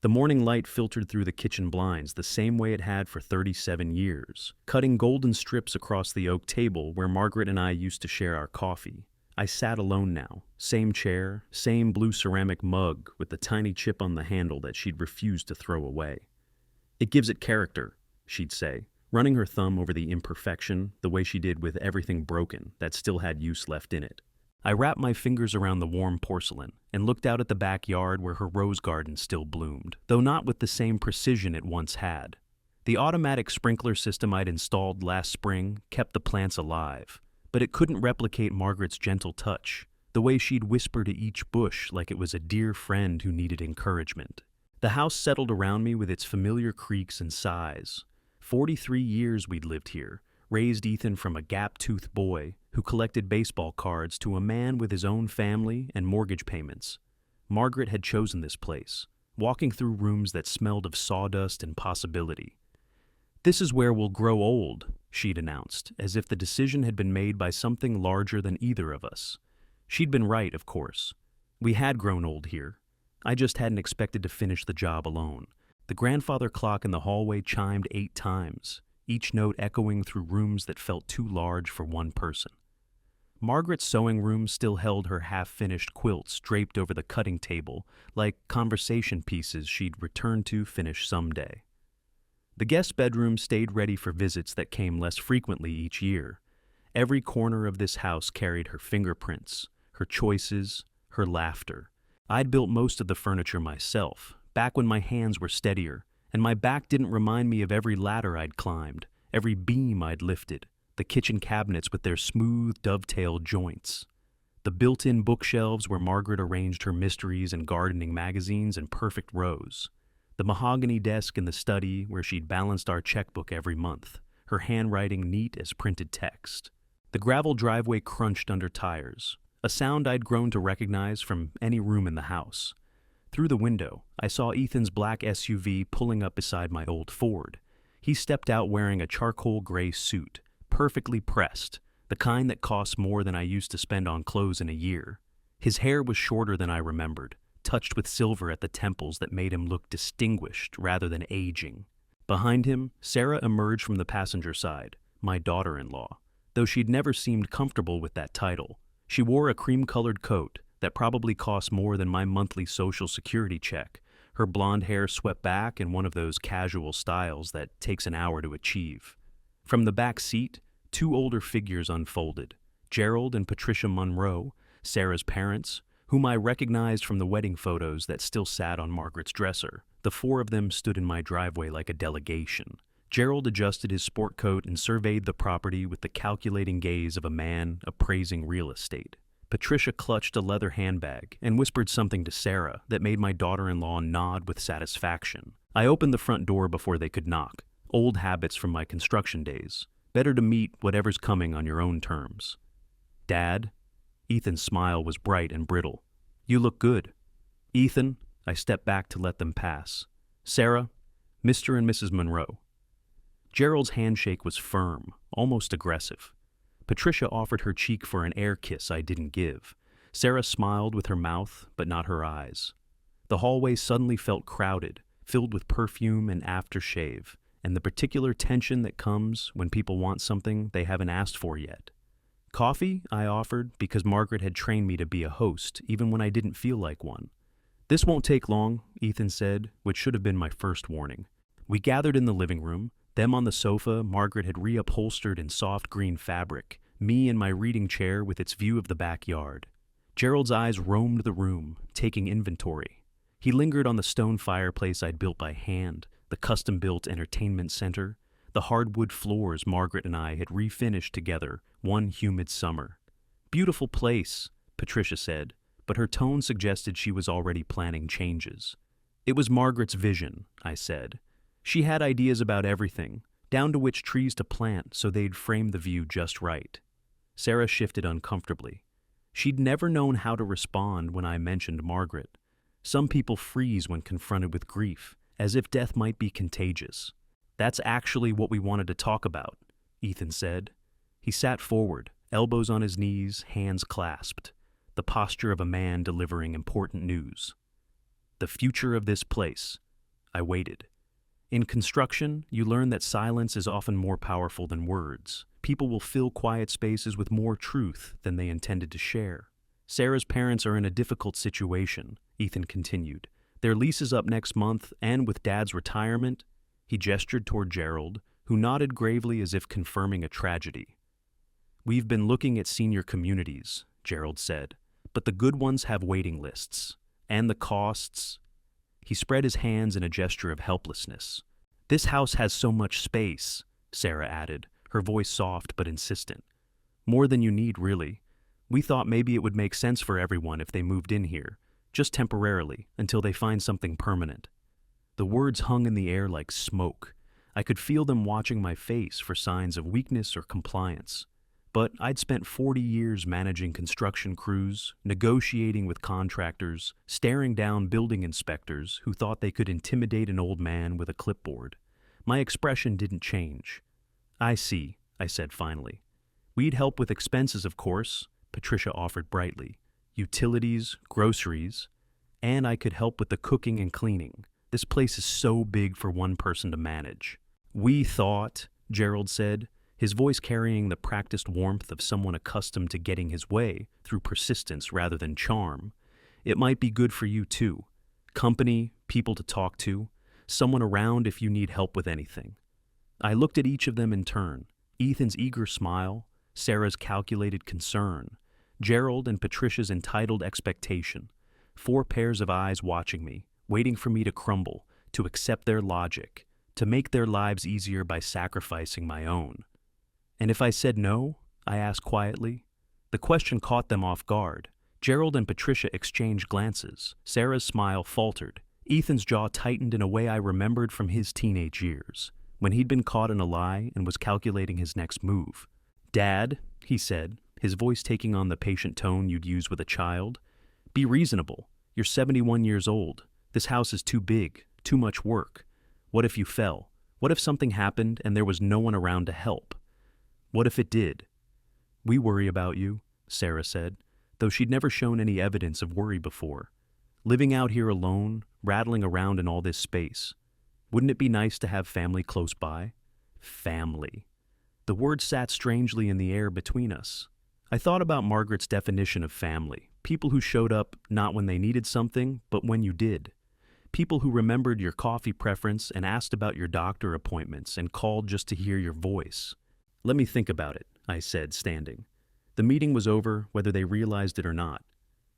The morning light filtered through the kitchen blinds the same way it had for 37 years, cutting golden strips across the oak table where Margaret and I used to share our coffee. I sat alone now, same chair, same blue ceramic mug with the tiny chip on the handle that she'd refused to throw away. "It gives it character," she'd say, running her thumb over the imperfection the way she did with everything broken that still had use left in it. I wrapped my fingers around the warm porcelain and looked out at the backyard where her rose garden still bloomed, though not with the same precision it once had. The automatic sprinkler system I'd installed last spring kept the plants alive, but it couldn't replicate Margaret's gentle touch, the way she'd whisper to each bush like it was a dear friend who needed encouragement. The house settled around me with its familiar creaks and sighs. 43 years we'd lived here, raised Ethan from a gap-toothed boy who collected baseball cards to a man with his own family and mortgage payments. Margaret had chosen this place, walking through rooms that smelled of sawdust and possibility. "This is where we'll grow old," she'd announced, as if the decision had been made by something larger than either of us. She'd been right, of course. We had grown old here. I just hadn't expected to finish the job alone. The grandfather clock in the hallway chimed 8 times, each note echoing through rooms that felt too large for one person. Margaret's sewing room still held her half-finished quilts draped over the cutting table, like conversation pieces she'd return to finish someday. The guest bedroom stayed ready for visits that came less frequently each year. Every corner of this house carried her fingerprints, her choices, her laughter. I'd built most of the furniture myself, back when my hands were steadier, and my back didn't remind me of every ladder I'd climbed, every beam I'd lifted, the kitchen cabinets with their smooth, dovetailed joints, the built-in bookshelves where Margaret arranged her mysteries and gardening magazines in perfect rows, the mahogany desk in the study where she'd balanced our checkbook every month, her handwriting neat as printed text. The gravel driveway crunched under tires, a sound I'd grown to recognize from any room in the house. Through the window, I saw Ethan's black SUV pulling up beside my old Ford. He stepped out wearing a charcoal gray suit, perfectly pressed, the kind that costs more than I used to spend on clothes in a year. His hair was shorter than I remembered, touched with silver at the temples that made him look distinguished rather than aging. Behind him, Sarah emerged from the passenger side, my daughter-in-law, though she'd never seemed comfortable with that title. She wore a cream-colored coat that probably cost more than my monthly Social Security check, her blonde hair swept back in one of those casual styles that takes an hour to achieve. From the back seat, 2 older figures unfolded, Gerald and Patricia Monroe, Sarah's parents, whom I recognized from the wedding photos that still sat on Margaret's dresser. The 4 of them stood in my driveway like a delegation. Gerald adjusted his sport coat and surveyed the property with the calculating gaze of a man appraising real estate. Patricia clutched a leather handbag and whispered something to Sarah that made my daughter-in-law nod with satisfaction. I opened the front door before they could knock. Old habits from my construction days. Better to meet whatever's coming on your own terms. "Dad?" Ethan's smile was bright and brittle. "You look good." "Ethan," I stepped back to let them pass. "Sarah, Mr. and Mrs. Monroe." Gerald's handshake was firm, almost aggressive. Patricia offered her cheek for an air kiss I didn't give. Sarah smiled with her mouth, but not her eyes. The hallway suddenly felt crowded, filled with perfume and aftershave, and the particular tension that comes when people want something they haven't asked for yet. "Coffee?" I offered, because Margaret had trained me to be a host, even when I didn't feel like one. "This won't take long," Ethan said, which should have been my first warning. We gathered in the living room. Them on the sofa Margaret had reupholstered in soft green fabric, me in my reading chair with its view of the backyard. Gerald's eyes roamed the room, taking inventory. He lingered on the stone fireplace I'd built by hand, the custom-built entertainment center, the hardwood floors Margaret and I had refinished together one humid summer. "Beautiful place," Patricia said, but her tone suggested she was already planning changes. "It was Margaret's vision," I said. "She had ideas about everything, down to which trees to plant so they'd frame the view just right." Sarah shifted uncomfortably. She'd never known how to respond when I mentioned Margaret. Some people freeze when confronted with grief, as if death might be contagious. "That's actually what we wanted to talk about," Ethan said. He sat forward, elbows on his knees, hands clasped, the posture of a man delivering important news. "The future of this place, I waited. In construction, you learn that silence is often more powerful than words. People will fill quiet spaces with more truth than they intended to share. Sarah's parents are in a difficult situation, Ethan continued. Their lease is up next month, and with Dad's retirement, he gestured toward Gerald, who nodded gravely as if confirming a tragedy. We've been looking at senior communities, Gerald said, but the good ones have waiting lists. And the costs. He spread his hands in a gesture of helplessness. This house has so much space, Sarah added, her voice soft but insistent. More than you need, really. We thought maybe it would make sense for everyone if they moved in here, just temporarily, until they find something permanent. The words hung in the air like smoke. I could feel them watching my face for signs of weakness or compliance. But I'd spent 40 years managing construction crews, negotiating with contractors, staring down building inspectors who thought they could intimidate an old man with a clipboard. My expression didn't change. I see, I said finally. We'd help with expenses, of course, Patricia offered brightly. Utilities, groceries, and I could help with the cooking and cleaning. This place is so big for one person to manage. We thought, Gerald said, his voice carrying the practiced warmth of someone accustomed to getting his way through persistence rather than charm. It might be good for you too. Company, people to talk to, someone around if you need help with anything. I looked at each of them in turn, Ethan's eager smile, Sarah's calculated concern, Gerald and Patricia's entitled expectation. 4 pairs of eyes watching me, waiting for me to crumble, to accept their logic, to make their lives easier by sacrificing my own. And if I said no? I asked quietly. The question caught them off guard. Gerald and Patricia exchanged glances. Sarah's smile faltered. Ethan's jaw tightened in a way I remembered from his teenage years, when he'd been caught in a lie and was calculating his next move. Dad, he said, his voice taking on the patient tone you'd use with a child, be reasonable. You're 71 years old. This house is too big, too much work. What if you fell? What if something happened and there was no one around to help? What if it did? We worry about you, Sarah said, though she'd never shown any evidence of worry before. Living out here alone, rattling around in all this space. Wouldn't it be nice to have family close by? Family. The word sat strangely in the air between us. I thought about Margaret's definition of family. People who showed up not when they needed something, but when you did. People who remembered your coffee preference and asked about your doctor appointments and called just to hear your voice. Let me think about it, I said, standing. The meeting was over, whether they realized it or not.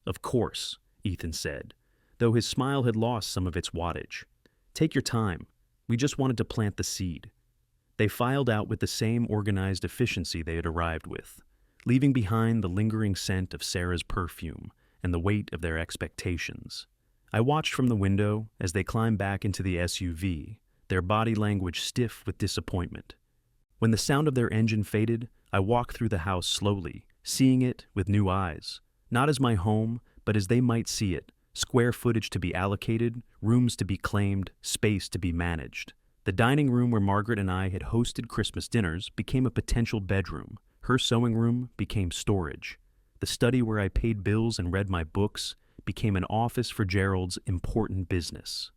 Of course, Ethan said, though his smile had lost some of its wattage. Take your time. We just wanted to plant the seed. They filed out with the same organized efficiency they had arrived with, leaving behind the lingering scent of Sarah's perfume and the weight of their expectations. I watched from the window as they climbed back into the SUV, their body language stiff with disappointment. When the sound of their engine faded, I walked through the house slowly, seeing it with new eyes, not as my home, but as they might see it, square footage to be allocated, rooms to be claimed, space to be managed. The dining room where Margaret and I had hosted Christmas dinners became a potential bedroom. Her sewing room became storage. The study where I paid bills and read my books became an office for Gerald's important business.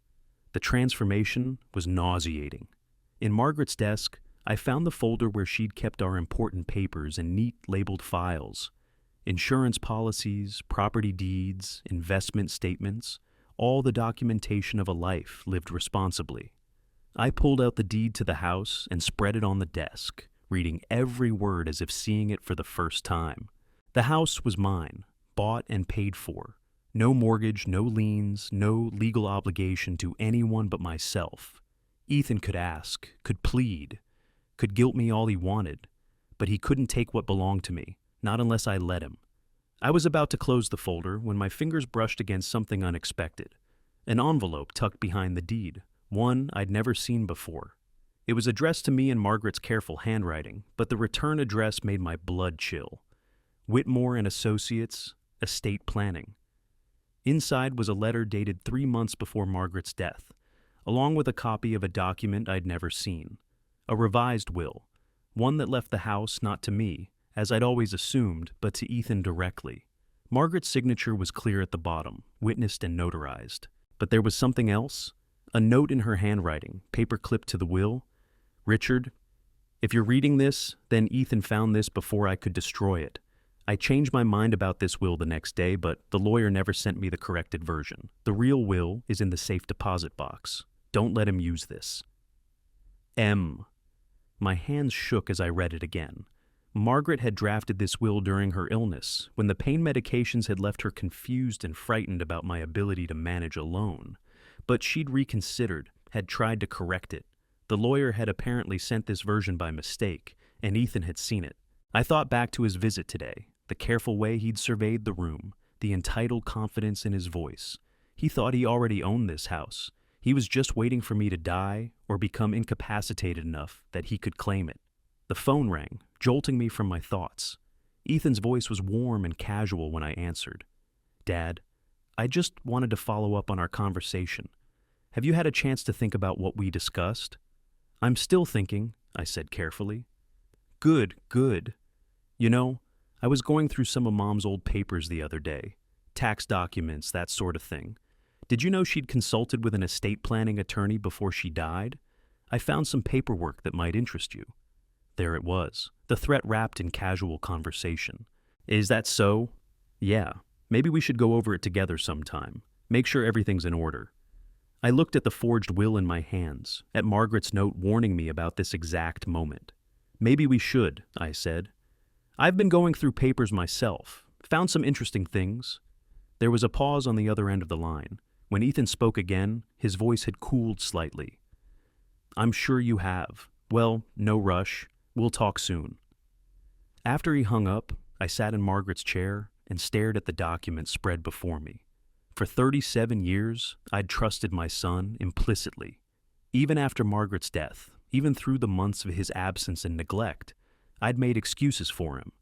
The transformation was nauseating. In Margaret's desk, I found the folder where she'd kept our important papers in neat labeled files. Insurance policies, property deeds, investment statements, all the documentation of a life lived responsibly. I pulled out the deed to the house and spread it on the desk, reading every word as if seeing it for the first time. The house was mine, bought and paid for. No mortgage, no liens, no legal obligation to anyone but myself. Ethan could ask, could plead, could guilt me all he wanted, but he couldn't take what belonged to me, not unless I let him. I was about to close the folder when my fingers brushed against something unexpected. An envelope tucked behind the deed, one I'd never seen before. It was addressed to me in Margaret's careful handwriting, but the return address made my blood chill. Whitmore and Associates, Estate Planning. Inside was a letter dated 3 months before Margaret's death, along with a copy of a document I'd never seen. A revised will, one that left the house not to me, as I'd always assumed, but to Ethan directly. Margaret's signature was clear at the bottom, witnessed and notarized. But there was something else, A note in her handwriting, paper clipped to the will. Richard, if you're reading this, then Ethan found this before I could destroy it. I changed my mind about this will the next day, but the lawyer never sent me the corrected version. The real will is in the safe deposit box. Don't let him use this. M. My hands shook as I read it again. Margaret had drafted this will during her illness, when the pain medications had left her confused and frightened about my ability to manage alone. But she'd reconsidered, had tried to correct it. The lawyer had apparently sent this version by mistake, and Ethan had seen it. I thought back to his visit today, the careful way he'd surveyed the room, the entitled confidence in his voice. He thought he already owned this house. He was just waiting for me to die or become incapacitated enough that he could claim it. The phone rang, jolting me from my thoughts. Ethan's voice was warm and casual when I answered. Dad, I just wanted to follow up on our conversation. Have you had a chance to think about what we discussed? I'm still thinking, I said carefully. Good, good. You know, I was going through some of Mom's old papers the other day. Tax documents, that sort of thing. Did you know she'd consulted with an estate planning attorney before she died? I found some paperwork that might interest you. There it was, the threat wrapped in casual conversation. Is that so? Yeah, maybe we should go over it together sometime. Make sure everything's in order. I looked at the forged will in my hands, at Margaret's note warning me about this exact moment. Maybe we should, I said. I've been going through papers myself, found some interesting things. There was a pause on the other end of the line. When Ethan spoke again, his voice had cooled slightly. I'm sure you have. Well, no rush. We'll talk soon. After he hung up, I sat in Margaret's chair and stared at the document spread before me. For 37 years, I'd trusted my son implicitly. Even after Margaret's death, even through the months of his absence and neglect, I'd made excuses for him.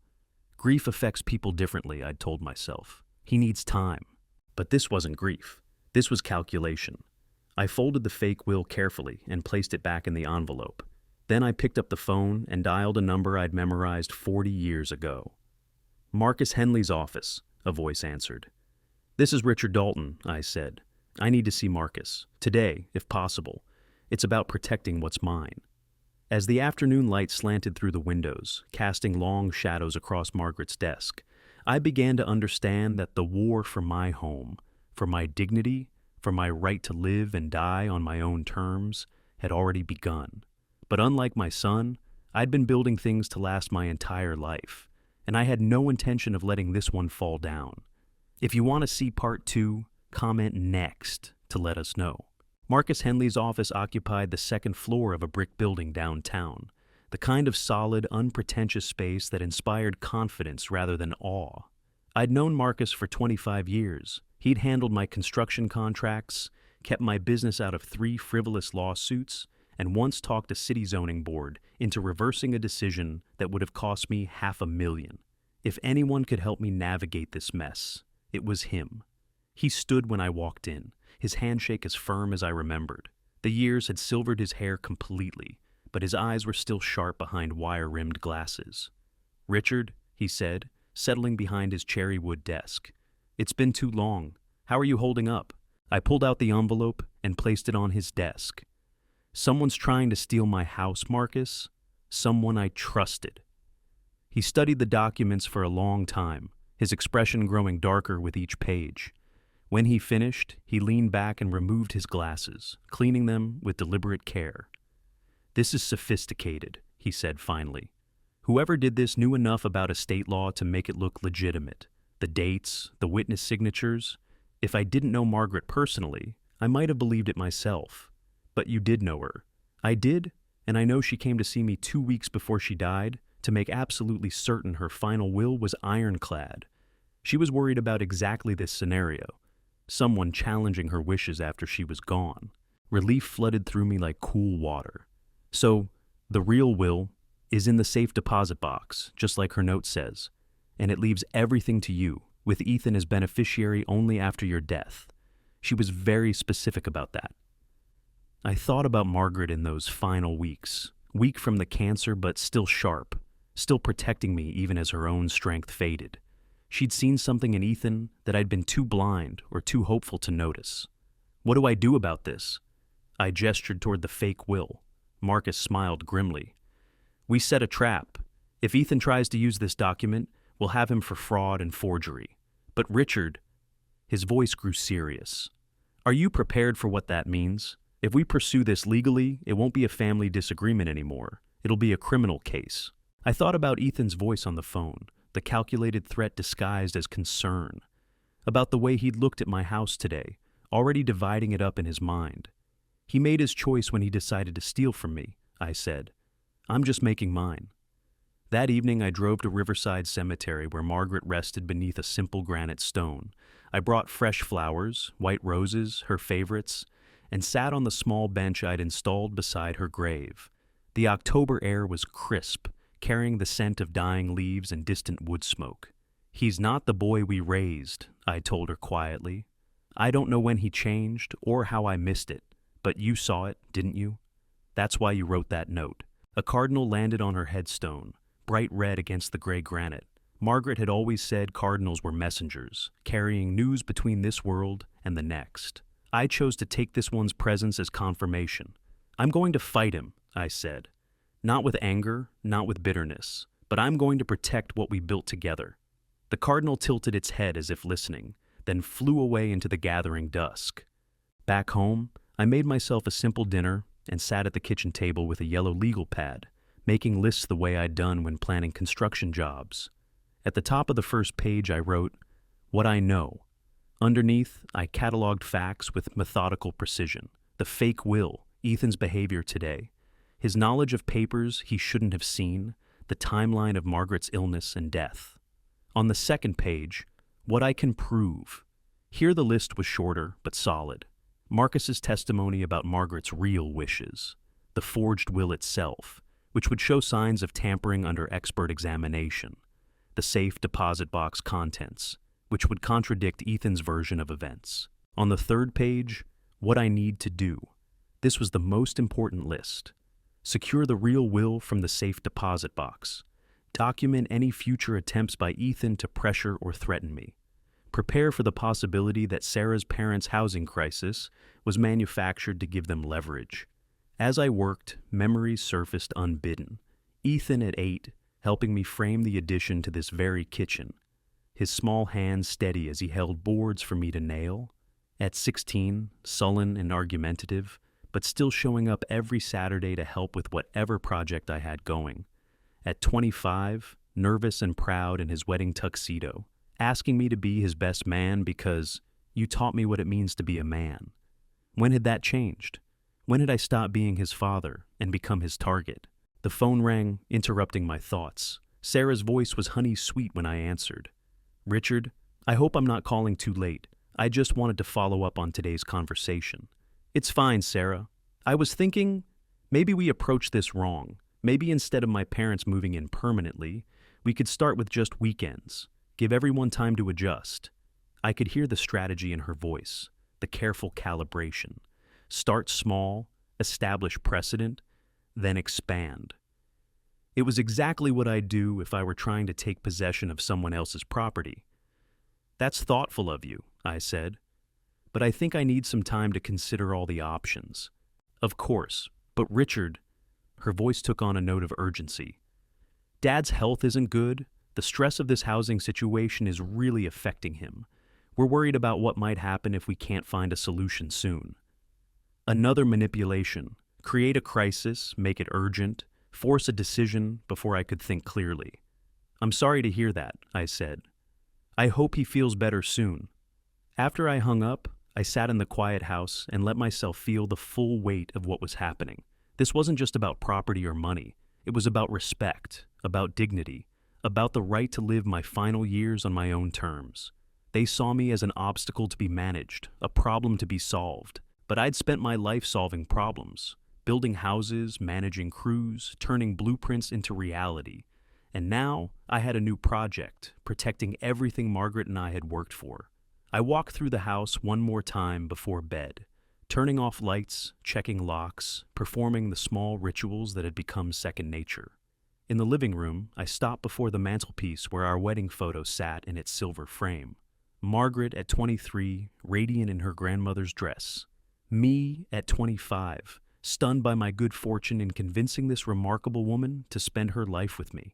Grief affects people differently, I'd told myself. He needs time. But this wasn't grief. This was calculation. I folded the fake will carefully and placed it back in the envelope. Then I picked up the phone and dialed a number I'd memorized 40 years ago. Marcus Henley's office, a voice answered. This is Richard Dalton, I said. I need to see Marcus. Today, if possible. It's about protecting what's mine. As the afternoon light slanted through the windows, casting long shadows across Margaret's desk, I began to understand that the war for my home, for my dignity, for my right to live and die on my own terms, had already begun. But unlike my son, I'd been building things to last my entire life, and I had no intention of letting this one fall down. If you want to see part 2, comment next to let us know. Marcus Henley's office occupied the second floor of a brick building downtown, the kind of solid, unpretentious space that inspired confidence rather than awe. I'd known Marcus for 25 years. He'd handled my construction contracts, kept my business out of 3 frivolous lawsuits, and once talked a city zoning board into reversing a decision that would have cost me $500,000. If anyone could help me navigate this mess, it was him. He stood when I walked in, his handshake as firm as I remembered. The years had silvered his hair completely, but his eyes were still sharp behind wire-rimmed glasses. Richard, he said, settling behind his cherry wood desk. It's been too long. How are you holding up? I pulled out the envelope and placed it on his desk. Someone's trying to steal my house, Marcus. Someone I trusted. He studied the documents for a long time, his expression growing darker with each page. When he finished, he leaned back and removed his glasses, cleaning them with deliberate care. This is sophisticated, he said finally. Whoever did this knew enough about estate law to make it look legitimate. The dates, the witness signatures. If I didn't know Margaret personally, I might have believed it myself. But you did know her. I did, and I know she came to see me 2 weeks before she died to make absolutely certain her final will was ironclad. She was worried about exactly this scenario. Someone challenging her wishes after she was gone. Relief flooded through me like cool water. So, the real will is in the safe deposit box, just like her note says, and it leaves everything to you, with Ethan as beneficiary only after your death. She was very specific about that. I thought about Margaret in those final weeks, weak from the cancer but still sharp, still protecting me even as her own strength faded. She'd seen something in Ethan that I'd been too blind or too hopeful to notice. What do I do about this? I gestured toward the fake will. Marcus smiled grimly. We set a trap. If Ethan tries to use this document, we'll have him for fraud and forgery. But Richard, his voice grew serious. Are you prepared for what that means? If we pursue this legally, it won't be a family disagreement anymore. It'll be a criminal case. I thought about Ethan's voice on the phone, the calculated threat disguised as concern. About the way he'd looked at my house today, already dividing it up in his mind. He made his choice when he decided to steal from me, I said. I'm just making mine. That evening I drove to Riverside Cemetery where Margaret rested beneath a simple granite stone. I brought fresh flowers, white roses, her favorites, and sat on the small bench I'd installed beside her grave. The October air was crisp, carrying the scent of dying leaves and distant wood smoke. He's not the boy we raised, I told her quietly. I don't know when he changed or how I missed it, but you saw it, didn't you? That's why you wrote that note. A cardinal landed on her headstone, bright red against the gray granite. Margaret had always said cardinals were messengers, carrying news between this world and the next. I chose to take this one's presence as confirmation. I'm going to fight him, I said. Not with anger, not with bitterness, but I'm going to protect what we built together. The cardinal tilted its head as if listening, then flew away into the gathering dusk. Back home, I made myself a simple dinner and sat at the kitchen table with a yellow legal pad, making lists the way I'd done when planning construction jobs. At the top of the first page I wrote, "What I know." Underneath, I cataloged facts with methodical precision. The fake will, Ethan's behavior today, his knowledge of papers he shouldn't have seen, the timeline of Margaret's illness and death. On the second page, what I can prove. Here the list was shorter but solid. Marcus's testimony about Margaret's real wishes, the forged will itself, which would show signs of tampering under expert examination, the safe deposit box contents, which would contradict Ethan's version of events. On the third page, what I need to do. This was the most important list. Secure the real will from the safe deposit box. Document any future attempts by Ethan to pressure or threaten me. Prepare for the possibility that Sarah's parents' housing crisis was manufactured to give them leverage. As I worked, memories surfaced unbidden. Ethan at 8, helping me frame the addition to this very kitchen. His small hands steady as he held boards for me to nail. At 16, sullen and argumentative, but still showing up every Saturday to help with whatever project I had going. At 25, nervous and proud in his wedding tuxedo, asking me to be his best man because you taught me what it means to be a man. When had that changed? When had I stopped being his father and become his target? The phone rang, interrupting my thoughts. Sarah's voice was honey sweet when I answered. Richard, I hope I'm not calling too late. I just wanted to follow up on today's conversation. It's fine, Sarah. I was thinking, maybe we approach this wrong. Maybe instead of my parents moving in permanently, we could start with just weekends. Give everyone time to adjust. I could hear the strategy in her voice, the careful calibration. Start small, establish precedent, then expand. It was exactly what I'd do if I were trying to take possession of someone else's property. That's thoughtful of you, I said, but I think I need some time to consider all the options. Of course, but Richard, her voice took on a note of urgency. Dad's health isn't good. The stress of this housing situation is really affecting him. We're worried about what might happen if we can't find a solution soon. Another manipulation. Create a crisis, make it urgent, force a decision before I could think clearly. I'm sorry to hear that, I said. I hope he feels better soon. After I hung up, I sat in the quiet house and let myself feel the full weight of what was happening. This wasn't just about property or money. It was about respect, about dignity, about the right to live my final years on my own terms. They saw me as an obstacle to be managed, a problem to be solved. But I'd spent my life solving problems, building houses, managing crews, turning blueprints into reality. And now I had a new project, protecting everything Margaret and I had worked for. I walked through the house one more time before bed, turning off lights, checking locks, performing the small rituals that had become second nature. In the living room, I stopped before the mantelpiece where our wedding photo sat in its silver frame. Margaret at 23, radiant in her grandmother's dress. Me at 25, stunned by my good fortune in convincing this remarkable woman to spend her life with me.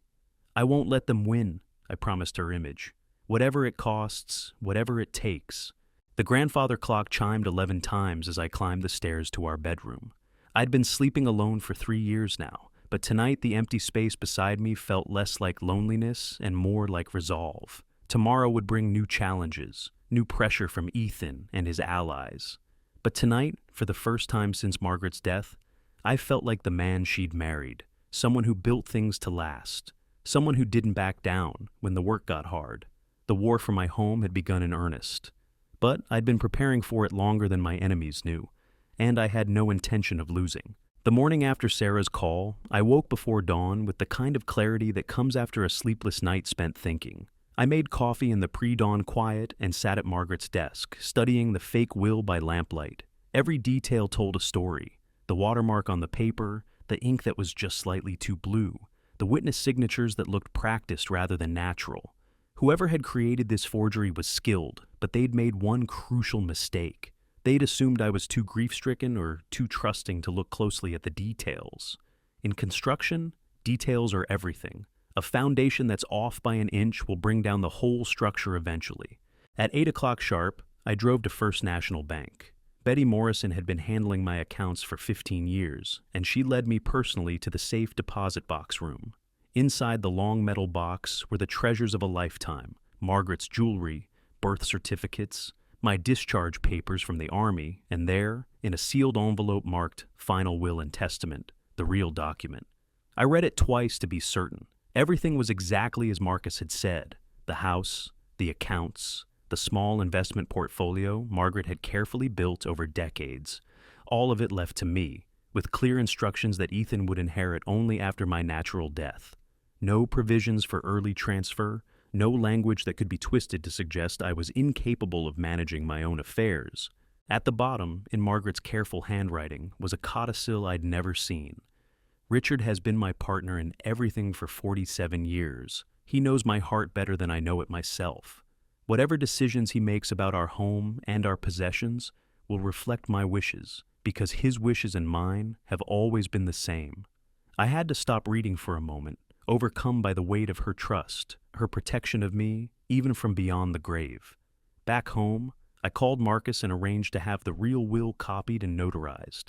I won't let them win, I promised her image. Whatever it costs, whatever it takes. The grandfather clock chimed 11 times as I climbed the stairs to our bedroom. I'd been sleeping alone for 3 years now, but tonight the empty space beside me felt less like loneliness and more like resolve. Tomorrow would bring new challenges, new pressure from Ethan and his allies. But tonight, for the first time since Margaret's death, I felt like the man she'd married, someone who built things to last, someone who didn't back down when the work got hard. The war for my home had begun in earnest, but I'd been preparing for it longer than my enemies knew, and I had no intention of losing. The morning after Sarah's call, I woke before dawn with the kind of clarity that comes after a sleepless night spent thinking. I made coffee in the pre-dawn quiet and sat at Margaret's desk, studying the fake will by lamplight. Every detail told a story. The watermark on the paper, the ink that was just slightly too blue, the witness signatures that looked practiced rather than natural. Whoever had created this forgery was skilled, but they'd made one crucial mistake. They'd assumed I was too grief-stricken or too trusting to look closely at the details. In construction, details are everything. A foundation that's off by an inch will bring down the whole structure eventually. At 8 o'clock sharp, I drove to First National Bank. Betty Morrison had been handling my accounts for 15 years, and she led me personally to the safe deposit box room. Inside the long metal box were the treasures of a lifetime: Margaret's jewelry, birth certificates, my discharge papers from the Army, and there, in a sealed envelope marked Final Will and Testament, the real document. I read it twice to be certain. Everything was exactly as Marcus had said. The house, the accounts, the small investment portfolio Margaret had carefully built over decades. All of it left to me, with clear instructions that Ethan would inherit only after my natural death. No provisions for early transfer, no language that could be twisted to suggest I was incapable of managing my own affairs. At the bottom, in Margaret's careful handwriting, was a codicil I'd never seen. Richard has been my partner in everything for 47 years. He knows my heart better than I know it myself. Whatever decisions he makes about our home and our possessions will reflect my wishes, because his wishes and mine have always been the same. I had to stop reading for a moment, overcome by the weight of her trust, her protection of me, even from beyond the grave. Back home, I called Marcus and arranged to have the real will copied and notarized.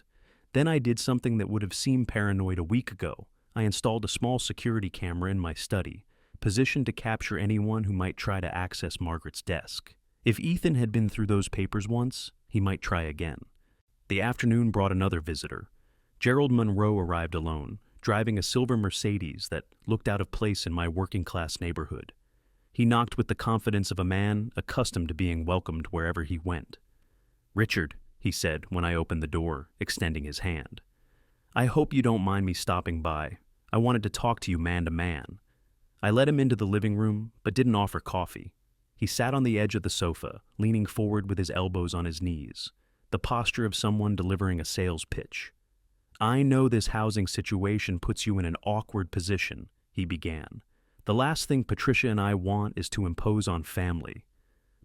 Then I did something that would have seemed paranoid a week ago. I installed a small security camera in my study, positioned to capture anyone who might try to access Margaret's desk. If Ethan had been through those papers once, he might try again. The afternoon brought another visitor. Gerald Monroe arrived alone, driving a silver Mercedes that looked out of place in my working-class neighborhood. He knocked with the confidence of a man accustomed to being welcomed wherever he went. "Richard," he said when I opened the door, extending his hand. "I hope you don't mind me stopping by. I wanted to talk to you man to man." I led him into the living room, but didn't offer coffee. He sat on the edge of the sofa, leaning forward with his elbows on his knees, the posture of someone delivering a sales pitch. "I know this housing situation puts you in an awkward position," he began. "The last thing Patricia and I want is to impose on family.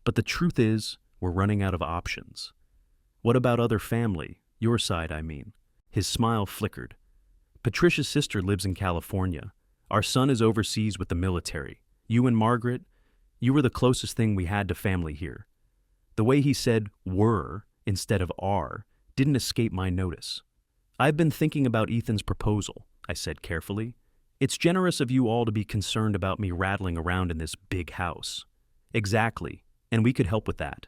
But the truth is, we're running out of options." "What about other family? Your side, I mean." His smile flickered. "Patricia's sister lives in California. Our son is overseas with the military. You and Margaret, you were the closest thing we had to family here." The way he said "were" instead of "are" didn't escape my notice. "I've been thinking about Ethan's proposal," I said carefully. "It's generous of you all to be concerned about me rattling around in this big house." "Exactly, and we could help with that.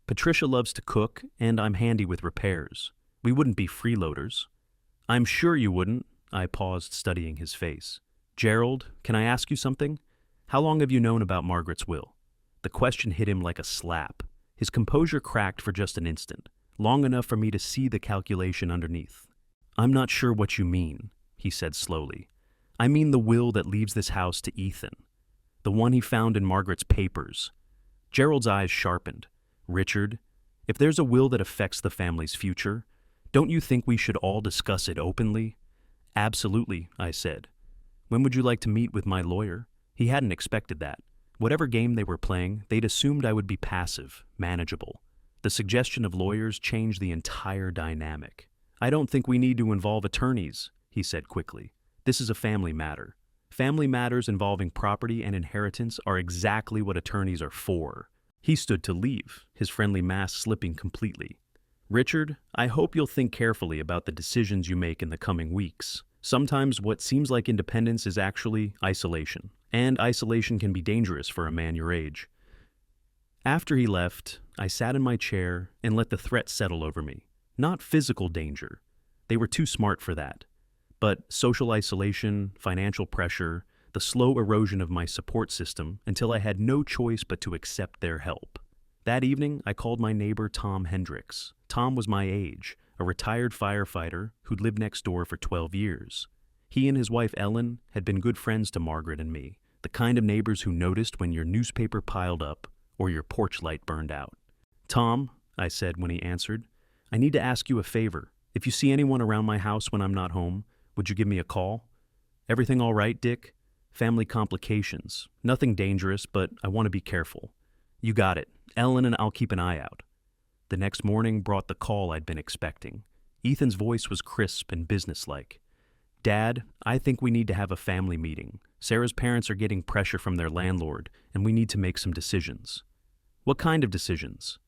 Patricia loves to cook, and I'm handy with repairs. We wouldn't be freeloaders." "I'm sure you wouldn't." I paused, studying his face. "Gerald, can I ask you something? How long have you known about Margaret's will?" The question hit him like a slap. His composure cracked for just an instant, long enough for me to see the calculation underneath. "I'm not sure what you mean," he said slowly. "I mean the will that leaves this house to Ethan. The one he found in Margaret's papers." Gerald's eyes sharpened. "Richard, if there's a will that affects the family's future, don't you think we should all discuss it openly?" "Absolutely," I said. "When would you like to meet with my lawyer?" He hadn't expected that. Whatever game they were playing, they'd assumed I would be passive, manageable. The suggestion of lawyers changed the entire dynamic. "I don't think we need to involve attorneys," he said quickly. "This is a family matter. Family matters involving property and inheritance are exactly what attorneys are for." He stood to leave, his friendly mask slipping completely. "Richard, I hope you'll think carefully about the decisions you make in the coming weeks. Sometimes what seems like independence is actually isolation, and isolation can be dangerous for a man your age." After he left, I sat in my chair and let the threat settle over me. Not physical danger. They were too smart for that. But social isolation, financial pressure, the slow erosion of my support system until I had no choice but to accept their help. That evening, I called my neighbor Tom Hendricks. Tom was my age, a retired firefighter who'd lived next door for 12 years. He and his wife Ellen had been good friends to Margaret and me, the kind of neighbors who noticed when your newspaper piled up or your porch light burned out. "Tom," I said when he answered, "I need to ask you a favor. If you see anyone around my house when I'm not home, would you give me a call?" "Everything all right, Dick?" "Family complications. Nothing dangerous, but I want to be careful." "You got it. Ellen and I'll keep an eye out." The next morning brought the call I'd been expecting. Ethan's voice was crisp and businesslike. "Dad, I think we need to have a family meeting. Sarah's parents are getting pressure from their landlord, and we need to make some decisions." "What kind of decisions?"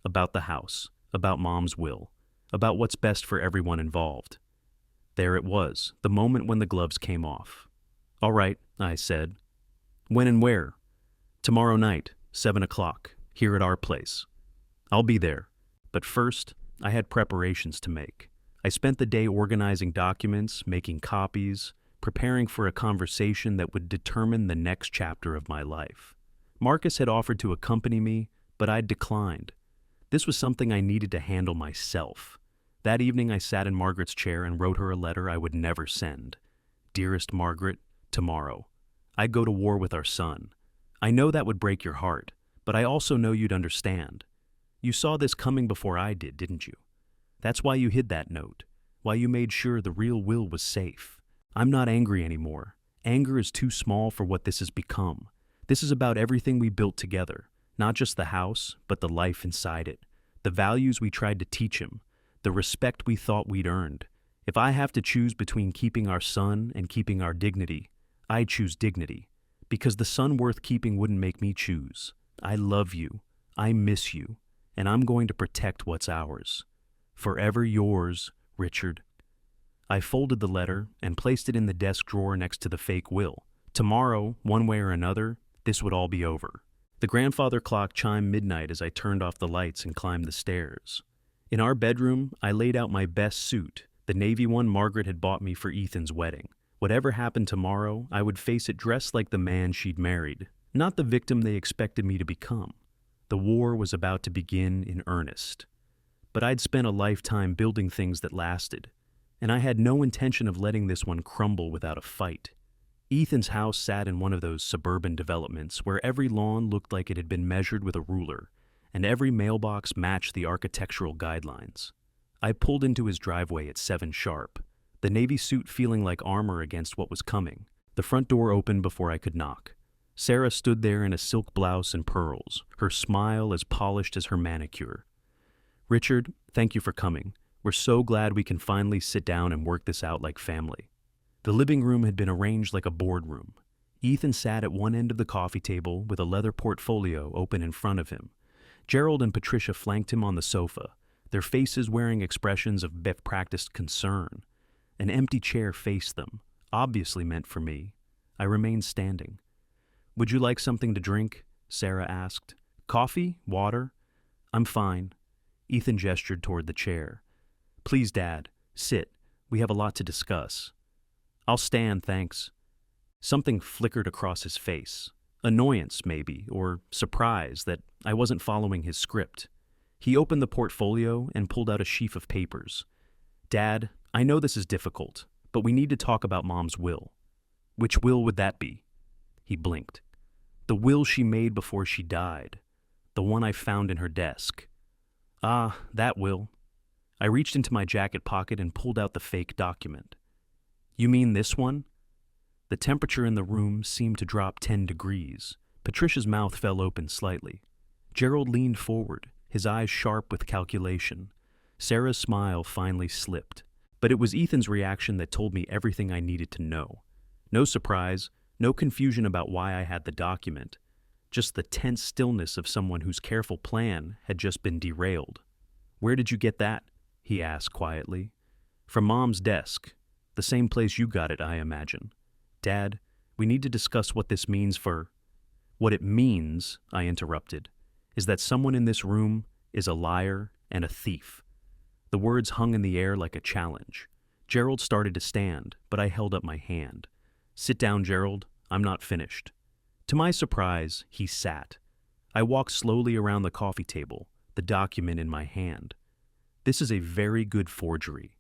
"About the house, about Mom's will, about what's best for everyone involved." There it was, the moment when the gloves came off. "All right," I said. "When and where?" "Tomorrow night, 7 o'clock, here at our place." "I'll be there." But first, I had preparations to make. I spent the day organizing documents, making copies, preparing for a conversation that would determine the next chapter of my life. Marcus had offered to accompany me, but I'd declined. This was something I needed to handle myself. That evening I sat in Margaret's chair and wrote her a letter I would never send. "Dearest Margaret, tomorrow. I go to war with our son. I know that would break your heart, but I also know you'd understand. You saw this coming before I did, didn't you? That's why you hid that note, why you made sure the real Will was safe. I'm not angry anymore. Anger is too small for what this has become. This is about everything we built together, not just the house, but the life inside it, the values we tried to teach him, the respect we thought we'd earned. If I have to choose between keeping our son and keeping our dignity, I choose dignity, because the son worth keeping wouldn't make me choose. I love you, I miss you, and I'm going to protect what's ours. Forever yours, Richard." I folded the letter and placed it in the desk drawer next to the fake will. Tomorrow, one way or another, this would all be over. The grandfather clock chimed midnight as I turned off the lights and climbed the stairs. In our bedroom, I laid out my best suit, the navy one Margaret had bought me for Ethan's wedding. Whatever happened tomorrow, I would face it dressed like the man she'd married, not the victim they expected me to become. The war was about to begin in earnest. But I'd spent a lifetime building things that lasted, and I had no intention of letting this one crumble without a fight. Ethan's house sat in one of those suburban developments where every lawn looked like it had been measured with a ruler, and every mailbox matched the architectural guidelines. I pulled into his driveway at 7 sharp, the navy suit feeling like armor against what was coming. The front door opened before I could knock. Sarah stood there in a silk blouse and pearls, her smile as polished as her manicure. "Richard, thank you for coming. We're so glad we can finally sit down and work this out like family." The living room had been arranged like a boardroom. Ethan sat at one end of the coffee table with a leather portfolio open in front of him. Gerald and Patricia flanked him on the sofa, their faces wearing expressions of practiced concern. An empty chair faced them, obviously meant for me. I remained standing. "Would you like something to drink?" Sarah asked. "Coffee? Water?" "I'm fine." Ethan gestured toward the chair. "Please, Dad, sit. We have a lot to discuss." "I'll stand, thanks." Something flickered across his face. Annoyance, maybe, or surprise that I wasn't following his script. He opened the portfolio and pulled out a sheaf of papers. "Dad, I know this is difficult, but we need to talk about Mom's will." "Which will would that be?" He blinked. "The will she made before she died. The one I found in her desk." "Ah, that will." I reached into my jacket pocket and pulled out the fake document. "You mean this one?" The temperature in the room seemed to drop 10 degrees. Patricia's mouth fell open slightly. Gerald leaned forward, his eyes sharp with calculation. Sarah's smile finally slipped. But it was Ethan's reaction that told me everything I needed to know. No surprise, no confusion about why I had the document. Just the tense stillness of someone whose careful plan had just been derailed. "Where did you get that?" he asked quietly. "From Mom's desk. The same place you got it, I imagine." "Dad, we need to discuss what this means for—" "What it means," I interrupted, "is that someone in this room is a liar and a thief." The words hung in the air like a challenge. Gerald started to stand, but I held up my hand. "Sit down, Gerald. I'm not finished." To my surprise, he sat. I walked slowly around the coffee table, the document in my hand. This is a very good forgery.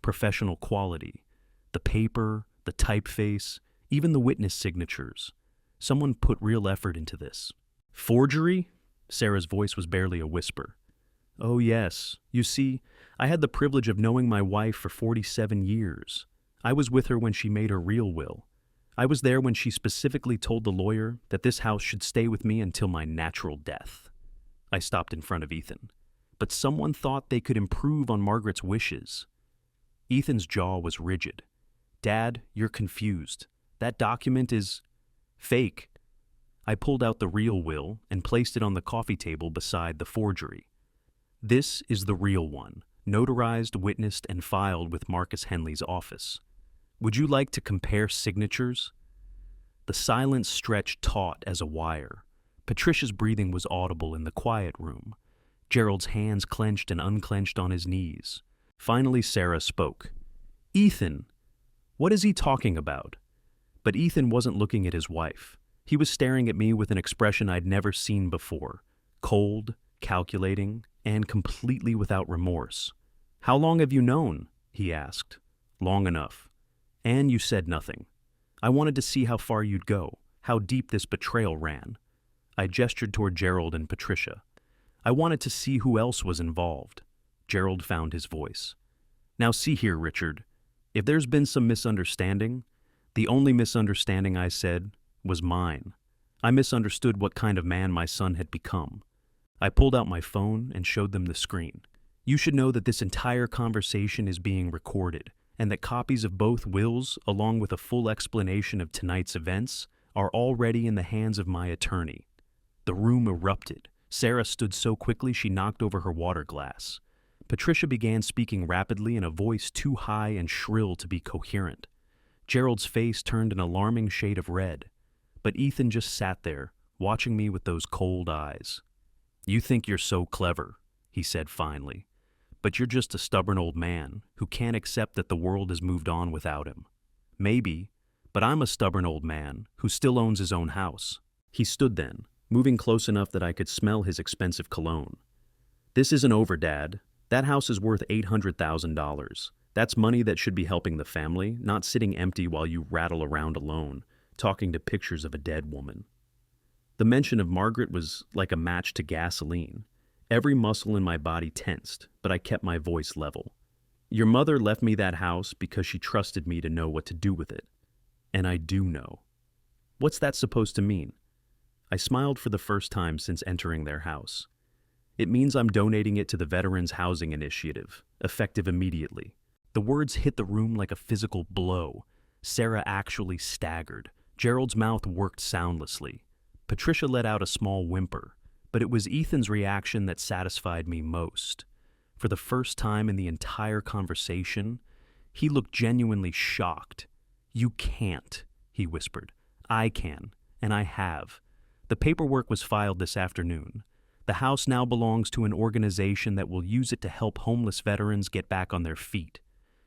Professional quality. The paper, the typeface, even the witness signatures. Someone put real effort into this. "Forgery?" Sarah's voice was barely a whisper. "Oh yes. You see, I had the privilege of knowing my wife for 47 years. I was with her when she made her real will. I was there when she specifically told the lawyer that this house should stay with me until my natural death." I stopped in front of Ethan. "But someone thought they could improve on Margaret's wishes." Ethan's jaw was rigid. "Dad, you're confused. That document is fake." I pulled out the real will and placed it on the coffee table beside the forgery. "This is the real one, notarized, witnessed, and filed with Marcus Henley's office. Would you like to compare signatures?" The silence stretched taut as a wire. Patricia's breathing was audible in the quiet room. Gerald's hands clenched and unclenched on his knees. Finally, Sarah spoke. "Ethan, what is he talking about?" But Ethan wasn't looking at his wife. He was staring at me with an expression I'd never seen before. Cold, calculating, and completely without remorse. "How long have you known?" he asked. "Long enough. And you said nothing. I wanted to see how far you'd go, how deep this betrayal ran." I gestured toward Gerald and Patricia. "I wanted to see who else was involved." Gerald found his voice. "Now see here, Richard. If there's been some misunderstanding, the only misunderstanding I said was mine. I misunderstood what kind of man my son had become." I pulled out my phone and showed them the screen. "You should know that this entire conversation is being recorded, and that copies of both wills, along with a full explanation of tonight's events, are already in the hands of my attorney." The room erupted. Sarah stood so quickly she knocked over her water glass. Patricia began speaking rapidly in a voice too high and shrill to be coherent. Gerald's face turned an alarming shade of red, but Ethan just sat there, watching me with those cold eyes. "You think you're so clever," he said finally, "but you're just a stubborn old man who can't accept that the world has moved on without him. Maybe, but I'm a stubborn old man who still owns his own house." He stood then, moving close enough that I could smell his expensive cologne. "This isn't over, Dad. That house is worth $800,000. That's money that should be helping the family, not sitting empty while you rattle around alone, talking to pictures of a dead woman." The mention of Margaret was like a match to gasoline. Every muscle in my body tensed, but I kept my voice level. "Your mother left me that house because she trusted me to know what to do with it. And I do know." "What's that supposed to mean?" I smiled for the first time since entering their house. "It means I'm donating it to the Veterans Housing Initiative, effective immediately." The words hit the room like a physical blow. Sarah actually staggered. Gerald's mouth worked soundlessly. Patricia let out a small whimper, but it was Ethan's reaction that satisfied me most. For the first time in the entire conversation, he looked genuinely shocked. "You can't," he whispered. "I can, and I have. The paperwork was filed this afternoon. The house now belongs to an organization that will use it to help homeless veterans get back on their feet.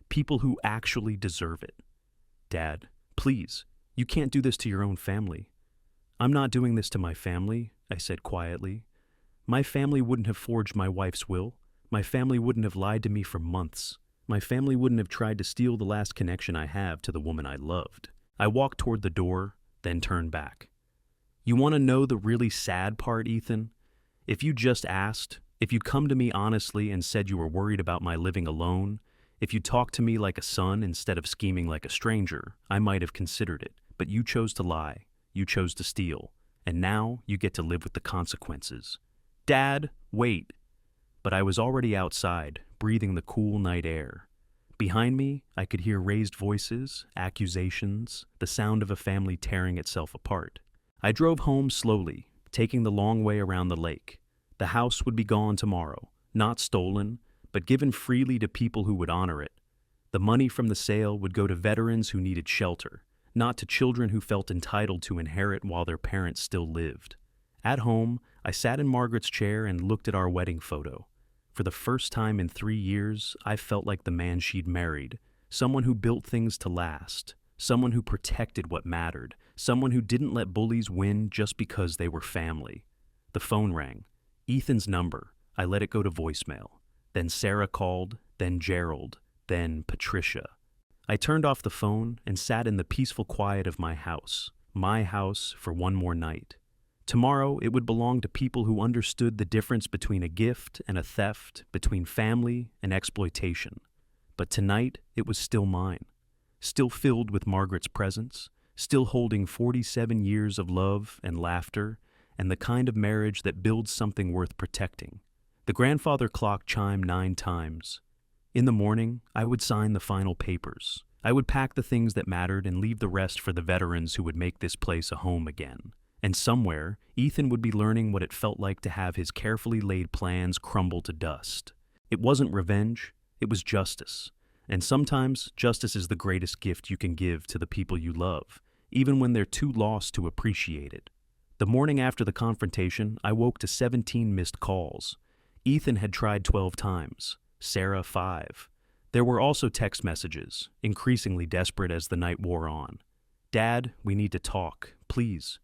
People who actually deserve it. Dad, please, you can't do this to your own family." "I'm not doing this to my family," I said quietly. "My family wouldn't have forged my wife's will. My family wouldn't have lied to me for months. My family wouldn't have tried to steal the last connection I have to the woman I loved." I walked toward the door, then turned back. "You want to know the really sad part, Ethan? If you just asked, if you come to me honestly and said you were worried about my living alone, if you talked to me like a son instead of scheming like a stranger, I might have considered it. But you chose to lie. You chose to steal. And now you get to live with the consequences." "Dad, wait." but I was already outside, breathing the cool night air. Behind me, I could hear raised voices, accusations, the sound of a family tearing itself apart. I drove home slowly, taking the long way around the lake. The house would be gone tomorrow, not stolen, but given freely to people who would honor it. The money from the sale would go to veterans who needed shelter, not to children who felt entitled to inherit while their parents still lived. At home, I sat in Margaret's chair and looked at our wedding photo. For the first time in 3 years, I felt like the man she'd married, someone who built things to last, someone who protected what mattered, someone who didn't let bullies win just because they were family. The phone rang. Ethan's number. I let it go to voicemail. Then Sarah called, then Gerald, then Patricia. I turned off the phone and sat in the peaceful quiet of my house for one more night. Tomorrow, it would belong to people who understood the difference between a gift and a theft, between family and exploitation. But tonight, it was still mine, still filled with Margaret's presence, still holding 47 years of love and laughter, and the kind of marriage that builds something worth protecting. The grandfather clock chimed 9 times. In the morning, I would sign the final papers. I would pack the things that mattered and leave the rest for the veterans who would make this place a home again. And somewhere, Ethan would be learning what it felt like to have his carefully laid plans crumble to dust. It wasn't revenge, it was justice. And sometimes, justice is the greatest gift you can give to the people you love, even when they're too lost to appreciate it. The morning after the confrontation, I woke to 17 missed calls. Ethan had tried 12 times, Sarah 5. There were also text messages, increasingly desperate as the night wore on. "Dad, we need to talk, please.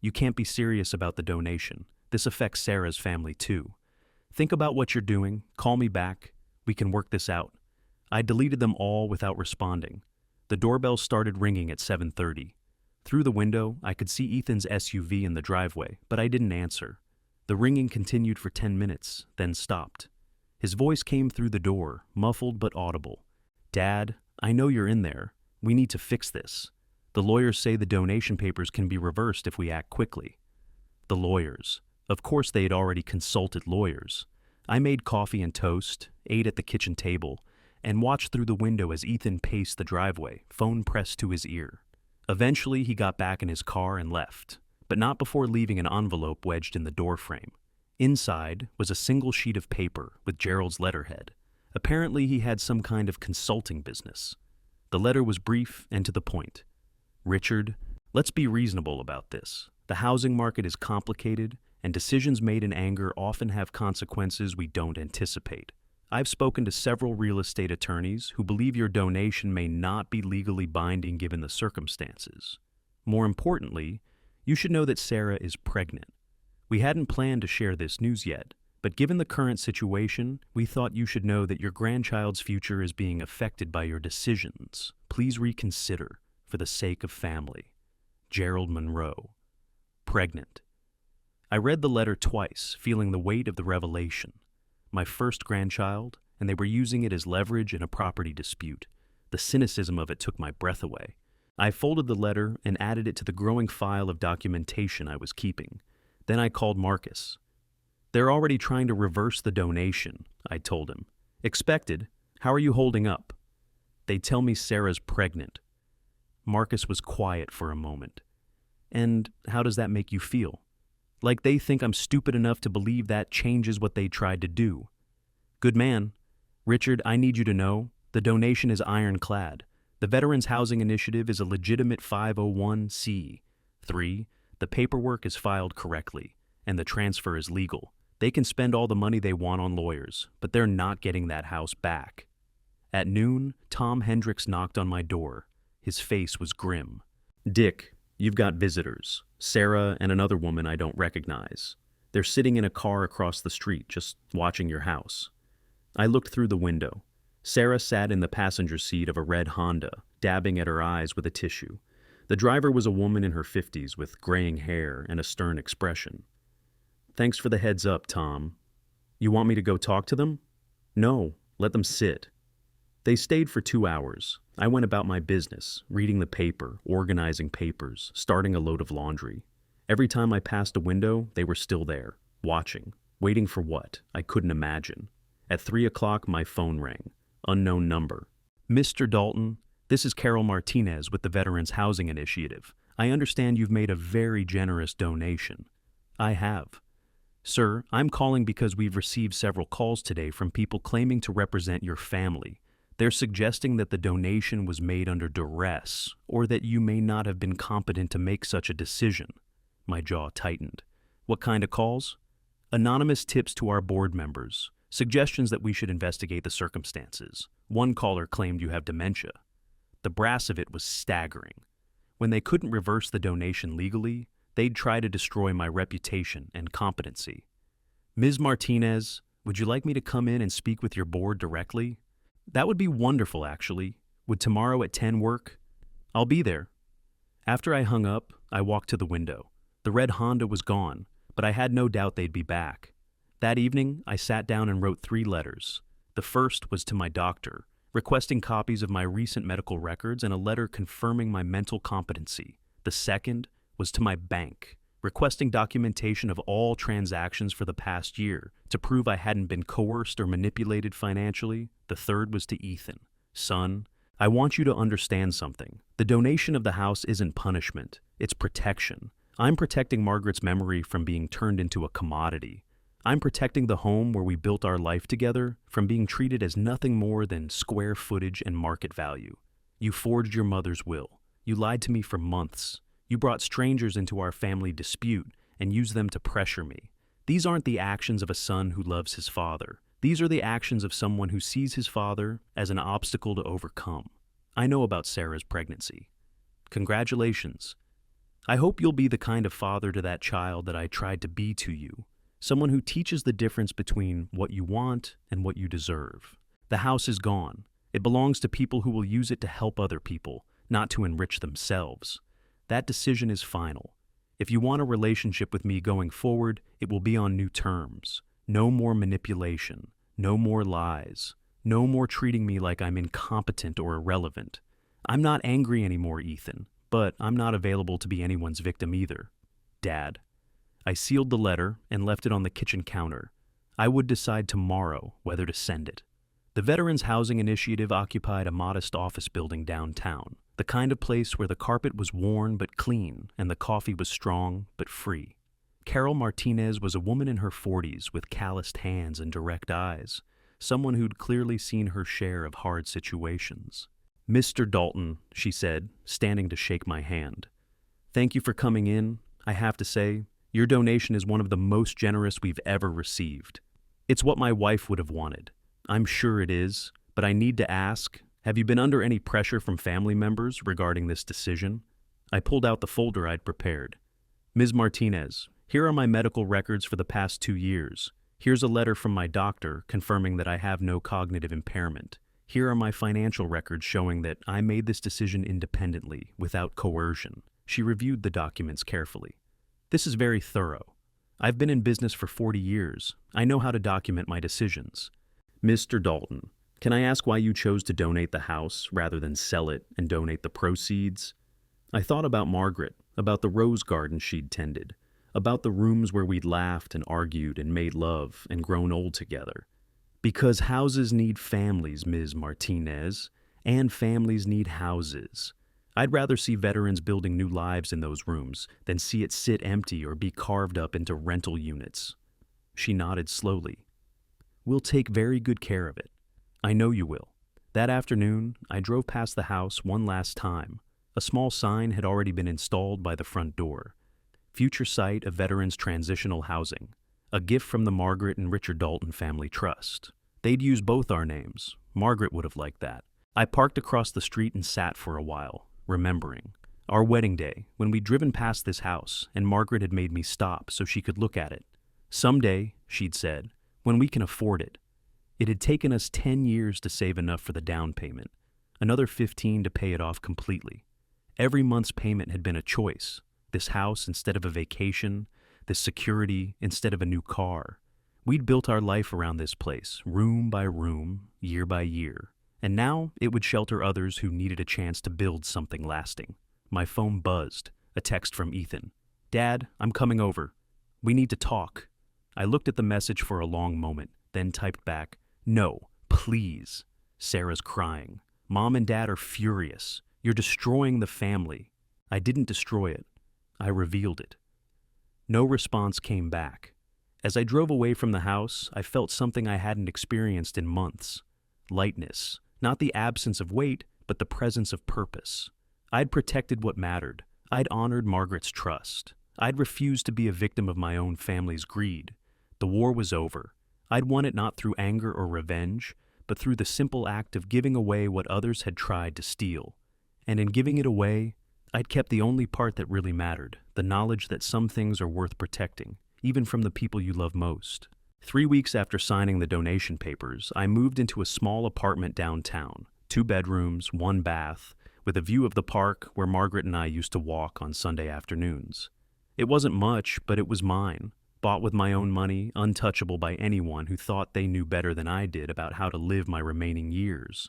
You can't be serious about the donation. This affects Sarah's family too. Think about what you're doing, call me back, we can work this out." I deleted them all without responding. The doorbell started ringing at 7:30. Through the window, I could see Ethan's SUV in the driveway, but I didn't answer. The ringing continued for 10 minutes, then stopped. His voice came through the door, muffled but audible. "Dad, I know you're in there. We need to fix this. The lawyers say the donation papers can be reversed if we act quickly." The lawyers. Of course they had already consulted lawyers. I made coffee and toast, ate at the kitchen table, and watched through the window as Ethan paced the driveway, phone pressed to his ear. Eventually he got back in his car and left, but not before leaving an envelope wedged in the doorframe. Inside was a single sheet of paper with Gerald's letterhead. Apparently he had some kind of consulting business. The letter was brief and to the point. "Richard, let's be reasonable about this. The housing market is complicated, and decisions made in anger often have consequences we don't anticipate. I've spoken to several real estate attorneys who believe your donation may not be legally binding given the circumstances. More importantly, you should know that Sarah is pregnant. We hadn't planned to share this news yet, but given the current situation, we thought you should know that your grandchild's future is being affected by your decisions. Please reconsider. For the sake of family. Gerald Monroe. Pregnant." I read the letter twice, feeling the weight of the revelation. My first grandchild, and they were using it as leverage in a property dispute. The cynicism of it took my breath away. I folded the letter and added it to the growing file of documentation I was keeping. Then I called Marcus. "They're already trying to reverse the donation," I told him. "Expected. How are you holding up?" "They tell me Sarah's pregnant." Marcus was quiet for a moment. "And how does that make you feel? Like they think I'm stupid enough to believe that changes what they tried to do." "Good man. Richard, I need you to know, the donation is ironclad. The Veterans Housing Initiative is a legitimate 501c. 3. The paperwork is filed correctly, and the transfer is legal. They can spend all the money they want on lawyers, but they're not getting that house back." At noon, Tom Hendricks knocked on my door. His face was grim. "Dick, you've got visitors. Sarah and another woman I don't recognize. They're sitting in a car across the street, just watching your house." I looked through the window. Sarah sat in the passenger seat of a red Honda, dabbing at her eyes with a tissue. The driver was a woman in her 50s with graying hair and a stern expression. "Thanks for the heads up, Tom. You want me to go talk to them?" "No, let them sit." They stayed for 2 hours. I went about my business, reading the paper, organizing papers, starting a load of laundry. Every time I passed a window, they were still there, watching. Waiting for what? I couldn't imagine. At 3 o'clock, my phone rang. Unknown number. Mr. Dalton, this is Carol Martinez with the Veterans Housing Initiative. I understand you've made a very generous donation. I have. Sir, I'm calling because we've received several calls today from people claiming to represent your family. They're suggesting that the donation was made under duress, or that you may not have been competent to make such a decision. My jaw tightened. What kind of calls? Anonymous tips to our board members, suggestions that we should investigate the circumstances. One caller claimed you have dementia. The brass of it was staggering. When they couldn't reverse the donation legally, they'd try to destroy my reputation and competency. Ms. Martinez, would you like me to come in and speak with your board directly? That would be wonderful, actually. Would tomorrow at 10 work? I'll be there. After I hung up, I walked to the window. The red Honda was gone, but I had no doubt they'd be back. That evening, I sat down and wrote 3 letters. The first was to my doctor, requesting copies of my recent medical records and a letter confirming my mental competency. The second was to my bank, requesting documentation of all transactions for the past year to prove I hadn't been coerced or manipulated financially. The third was to Ethan. Son, I want you to understand something. The donation of the house isn't punishment, it's protection. I'm protecting Margaret's memory from being turned into a commodity. I'm protecting the home where we built our life together from being treated as nothing more than square footage and market value. You forged your mother's will. You lied to me for months. You brought strangers into our family dispute and used them to pressure me. These aren't the actions of a son who loves his father. These are the actions of someone who sees his father as an obstacle to overcome. I know about Sarah's pregnancy. Congratulations. I hope you'll be the kind of father to that child that I tried to be to you. Someone who teaches the difference between what you want and what you deserve. The house is gone. It belongs to people who will use it to help other people, not to enrich themselves. That decision is final. If you want a relationship with me going forward, it will be on new terms. No more manipulation. No more lies. No more treating me like I'm incompetent or irrelevant. I'm not angry anymore, Ethan, but I'm not available to be anyone's victim either. Dad. I sealed the letter and left it on the kitchen counter. I would decide tomorrow whether to send it. The Veterans Housing Initiative occupied a modest office building downtown, the kind of place where the carpet was worn but clean and the coffee was strong but free. Carol Martinez was a woman in her 40s with calloused hands and direct eyes, someone who'd clearly seen her share of hard situations. Mr. Dalton, she said, standing to shake my hand. Thank you for coming in. I have to say, your donation is one of the most generous we've ever received. It's what my wife would have wanted. I'm sure it is, but I need to ask, have you been under any pressure from family members regarding this decision? I pulled out the folder I'd prepared. Ms. Martinez, here are my medical records for the past 2 years. Here's a letter from my doctor confirming that I have no cognitive impairment. Here are my financial records showing that I made this decision independently, without coercion. She reviewed the documents carefully. This is very thorough. I've been in business for 40 years. I know how to document my decisions. Mr. Dalton, can I ask why you chose to donate the house rather than sell it and donate the proceeds? I thought about Margaret, about the rose garden she'd tended, about the rooms where we'd laughed and argued and made love and grown old together. Because houses need families, Ms. Martinez, and families need houses. I'd rather see veterans building new lives in those rooms than see it sit empty or be carved up into rental units. She nodded slowly. We'll take very good care of it. I know you will. That afternoon, I drove past the house one last time. A small sign had already been installed by the front door. Future site of Veterans Transitional Housing. A gift from the Margaret and Richard Dalton Family Trust. They'd use both our names. Margaret would have liked that. I parked across the street and sat for a while, remembering. Our wedding day, when we'd driven past this house, and Margaret had made me stop so she could look at it. Someday, she'd said, when we can afford it. It had taken us 10 years to save enough for the down payment, another 15 to pay it off completely. Every month's payment had been a choice. This house instead of a vacation, this security instead of a new car. We'd built our life around this place, room by room, year by year. And now it would shelter others who needed a chance to build something lasting. My phone buzzed, a text from Ethan. Dad, I'm coming over. We need to talk. I looked at the message for a long moment, then typed back, "No, please." Sarah's crying. "Mom and Dad are furious. You're destroying the family." I didn't destroy it. I revealed it. No response came back. As I drove away from the house, I felt something I hadn't experienced in months. Lightness. Not the absence of weight, but the presence of purpose. I'd protected what mattered. I'd honored Margaret's trust. I'd refused to be a victim of my own family's greed. The war was over. I'd won it not through anger or revenge, but through the simple act of giving away what others had tried to steal. And in giving it away, I'd kept the only part that really mattered, the knowledge that some things are worth protecting, even from the people you love most. 3 weeks after signing the donation papers, I moved into a small apartment downtown, 2 bedrooms, 1 bath, with a view of the park where Margaret and I used to walk on Sunday afternoons. It wasn't much, but it was mine, bought with my own money, untouchable by anyone who thought they knew better than I did about how to live my remaining years.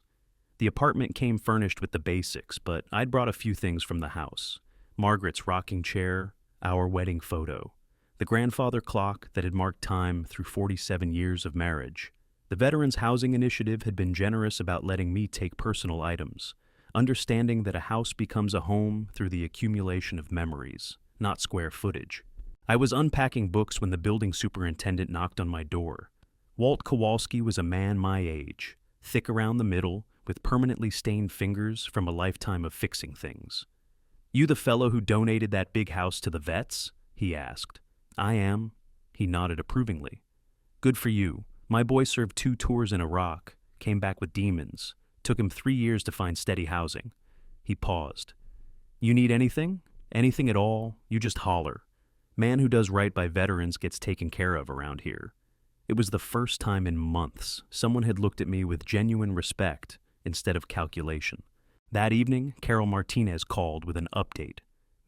The apartment came furnished with the basics, but I'd brought a few things from the house. Margaret's rocking chair, our wedding photo, the grandfather clock that had marked time through 47 years of marriage. The Veterans Housing Initiative had been generous about letting me take personal items, understanding that a house becomes a home through the accumulation of memories, not square footage. I was unpacking books when the building superintendent knocked on my door. Walt Kowalski was a man my age, thick around the middle, with permanently stained fingers from a lifetime of fixing things. "You the fellow who donated that big house to the vets?" he asked. "I am." He nodded approvingly. "Good for you. My boy served 2 tours in Iraq, came back with demons. Took him 3 years to find steady housing." He paused. "You need anything? Anything at all? You just holler. Man who does right by veterans gets taken care of around here." It was the first time in months someone had looked at me with genuine respect instead of calculation. That evening, Carol Martinez called with an update.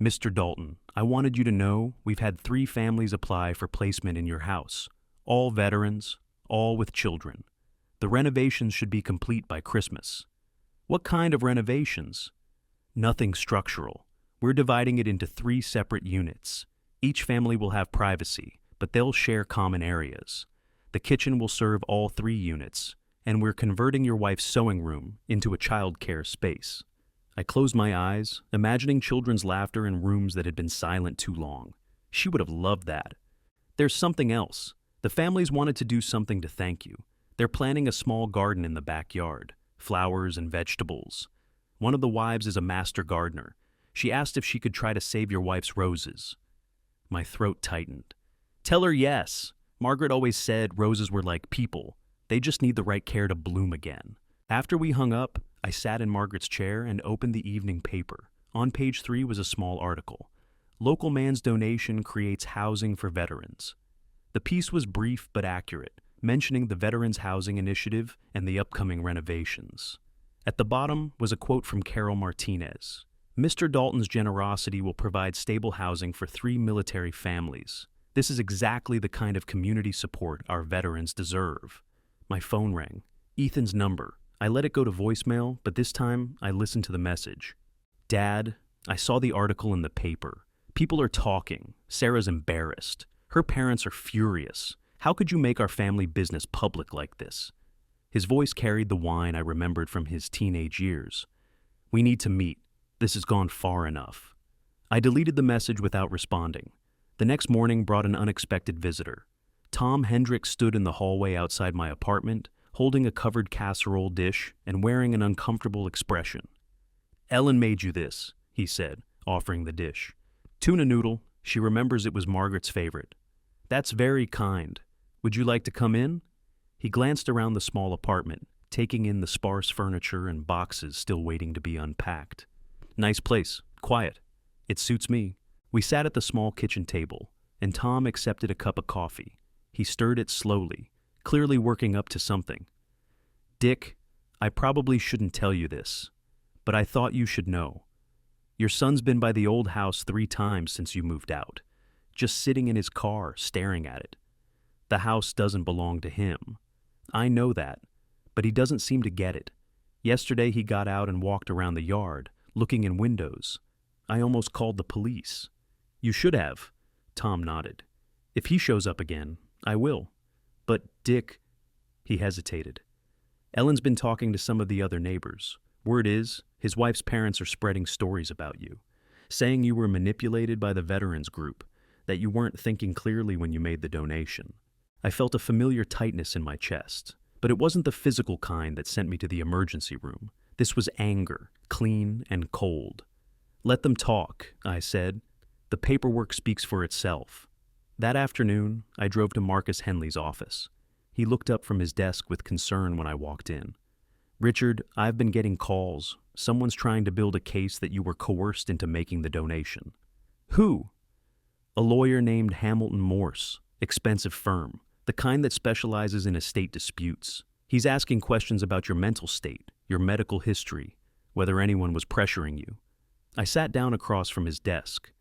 "Mr. Dalton, I wanted you to know we've had 3 families apply for placement in your house. All veterans, all with children. The renovations should be complete by Christmas." "What kind of renovations?" "Nothing structural. We're dividing it into 3 separate units. Each family will have privacy, but they'll share common areas. The kitchen will serve all 3 units, and we're converting your wife's sewing room into a child care space." I closed my eyes, imagining children's laughter in rooms that had been silent too long. She would have loved that. "There's something else. The families wanted to do something to thank you. They're planting a small garden in the backyard, flowers and vegetables. One of the wives is a master gardener. She asked if she could try to save your wife's roses." My throat tightened. "Tell her yes. Margaret always said roses were like people. They just need the right care to bloom again." After we hung up, I sat in Margaret's chair and opened the evening paper. On page 3 was a small article. "Local man's donation creates housing for veterans." The piece was brief but accurate, mentioning the Veterans Housing Initiative and the upcoming renovations. At the bottom was a quote from Carol Martinez. "Mr. Dalton's generosity will provide stable housing for 3 military families. This is exactly the kind of community support our veterans deserve." My phone rang. Ethan's number. I let it go to voicemail, but this time I listened to the message. "Dad, I saw the article in the paper. People are talking. Sarah's embarrassed. Her parents are furious. How could you make our family business public like this?" His voice carried the whine I remembered from his teenage years. "We need to meet. This has gone far enough." I deleted the message without responding. The next morning brought an unexpected visitor. Tom Hendricks stood in the hallway outside my apartment, holding a covered casserole dish and wearing an uncomfortable expression. "Ellen made you this," he said, offering the dish. "Tuna noodle. She remembers it was Margaret's favorite." "That's very kind. Would you like to come in?" He glanced around the small apartment, taking in the sparse furniture and boxes still waiting to be unpacked. "Nice place. Quiet. It suits me." We sat at the small kitchen table, and Tom accepted a cup of coffee. He stirred it slowly, clearly working up to something. "Dick, I probably shouldn't tell you this, but I thought you should know. Your son's been by the old house 3 times since you moved out, just sitting in his car staring at it. The house doesn't belong to him. I know that, but he doesn't seem to get it. Yesterday he got out and walked around the yard, looking in windows. I almost called the police." "You should have." Tom nodded. "If he shows up again, I will. But, Dick, he hesitated. Ellen's been talking to some of the other neighbors. Word is, his wife's parents are spreading stories about you, saying you were manipulated by the veterans group, that you weren't thinking clearly when you made the donation. I felt a familiar tightness in my chest, but it wasn't the physical kind that sent me to the emergency room. This was anger, clean and cold. Let them talk, I said. The paperwork speaks for itself. That afternoon, I drove to Marcus Henley's office. He looked up from his desk with concern when I walked in. Richard, I've been getting calls. Someone's trying to build a case that you were coerced into making the donation. Who? A lawyer named Hamilton Morse, expensive firm, the kind that specializes in estate disputes. He's asking questions about your mental state, your medical history, whether anyone was pressuring you. I sat down across from his desk.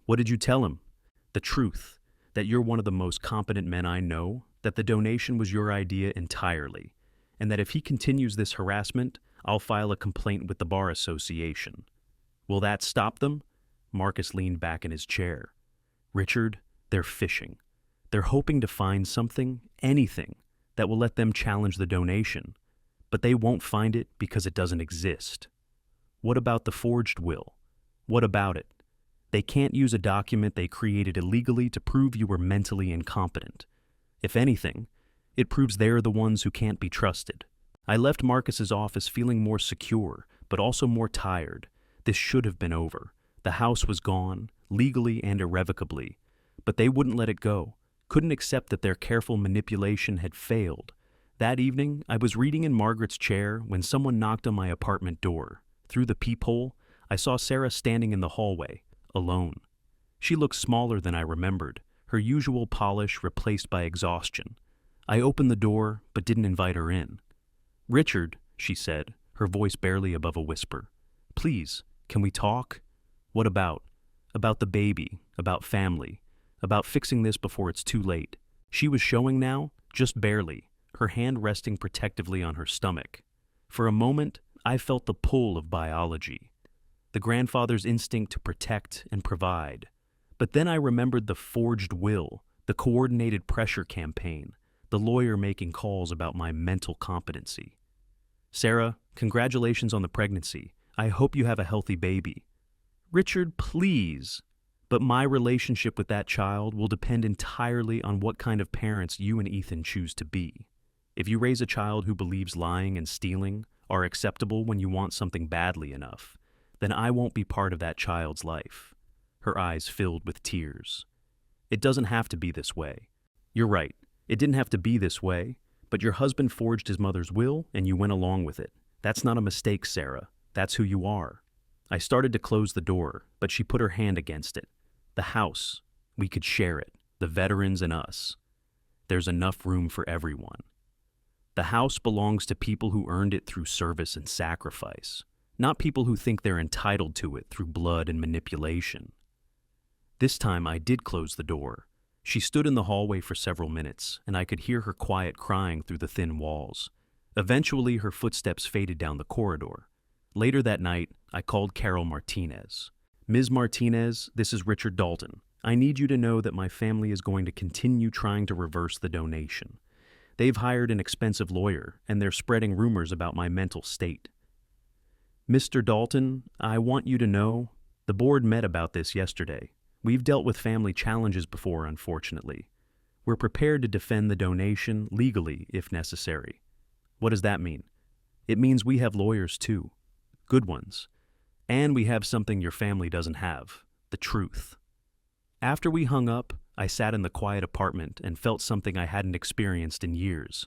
What did you tell him? The truth, that you're one of the most competent men I know, that the donation was your idea entirely, and that if he continues this harassment, I'll file a complaint with the Bar Association. Will that stop them? Marcus leaned back in his chair. Richard, they're fishing. They're hoping to find something, anything, that will let them challenge the donation, but they won't find it because it doesn't exist. What about the forged will? What about it? They can't use a document they created illegally to prove you were mentally incompetent. If anything, it proves they're the ones who can't be trusted. I left Marcus's office feeling more secure, but also more tired. This should have been over. The house was gone, legally and irrevocably. But they wouldn't let it go, couldn't accept that their careful manipulation had failed. That evening, I was reading in Margaret's chair when someone knocked on my apartment door. Through the peephole, I saw Sarah standing in the hallway, alone. She looked smaller than I remembered, her usual polish replaced by exhaustion. I opened the door, but didn't invite her in. Richard, she said, her voice barely above a whisper. Please, can we talk? What about? About the baby, about family, about fixing this before it's too late. She was showing now, just barely, her hand resting protectively on her stomach. For a moment, I felt the pull of biology, the grandfather's instinct to protect and provide. But then I remembered the forged will, the coordinated pressure campaign, the lawyer making calls about my mental competency. Sarah, congratulations on the pregnancy. I hope you have a healthy baby. Richard, please. But my relationship with that child will depend entirely on what kind of parents you and Ethan choose to be. If you raise a child who believes lying and stealing are acceptable when you want something badly enough, then I won't be part of that child's life. Her eyes filled with tears. It doesn't have to be this way. You're right. It didn't have to be this way, but your husband forged his mother's will and you went along with it. That's not a mistake, Sarah. That's who you are. I started to close the door, but she put her hand against it. The house. We could share it. The veterans and us. There's enough room for everyone. The house belongs to people who earned it through service and sacrifice, not people who think they're entitled to it through blood and manipulation. This time I did close the door. She stood in the hallway for several minutes, and I could hear her quiet crying through the thin walls. Eventually, her footsteps faded down the corridor. Later that night, I called Carol Martinez. Ms. Martinez, this is Richard Dalton. I need you to know that my family is going to continue trying to reverse the donation. They've hired an expensive lawyer, and they're spreading rumors about my mental state. Mr. Dalton, I want you to know, the board met about this yesterday. We've dealt with family challenges before, unfortunately. We're prepared to defend the donation legally if necessary. What does that mean? It means we have lawyers too. Good ones. And we have something your family doesn't have, the truth. After we hung up, I sat in the quiet apartment and felt something I hadn't experienced in years.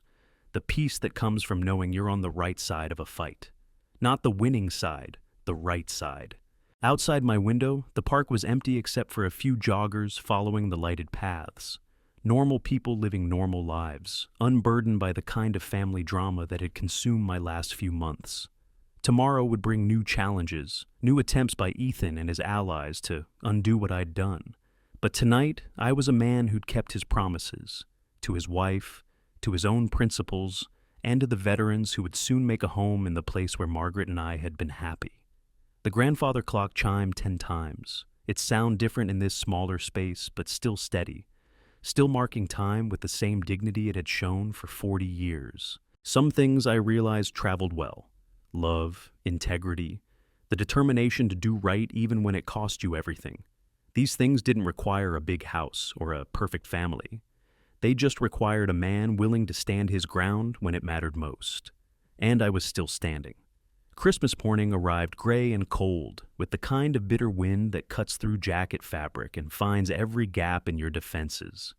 The peace that comes from knowing you're on the right side of a fight. Not the winning side, the right side. Outside my window, the park was empty except for a few joggers following the lighted paths. Normal people living normal lives, unburdened by the kind of family drama that had consumed my last few months. Tomorrow would bring new challenges, new attempts by Ethan and his allies to undo what I'd done. But tonight, I was a man who'd kept his promises, to his wife, to his own principles, and to the veterans who would soon make a home in the place where Margaret and I had been happy. The grandfather clock chimed 10 times. Its sound different in this smaller space, but still steady. still marking time with the same dignity it had shown for 40 years. Some things I realized traveled well: love, integrity, the determination to do right even when it cost you everything. These things didn't require a big house or a perfect family. They just required a man willing to stand his ground when it mattered most. And I was still standing. Christmas morning arrived gray and cold, with the kind of bitter wind that cuts through jacket fabric and finds every gap in your defenses.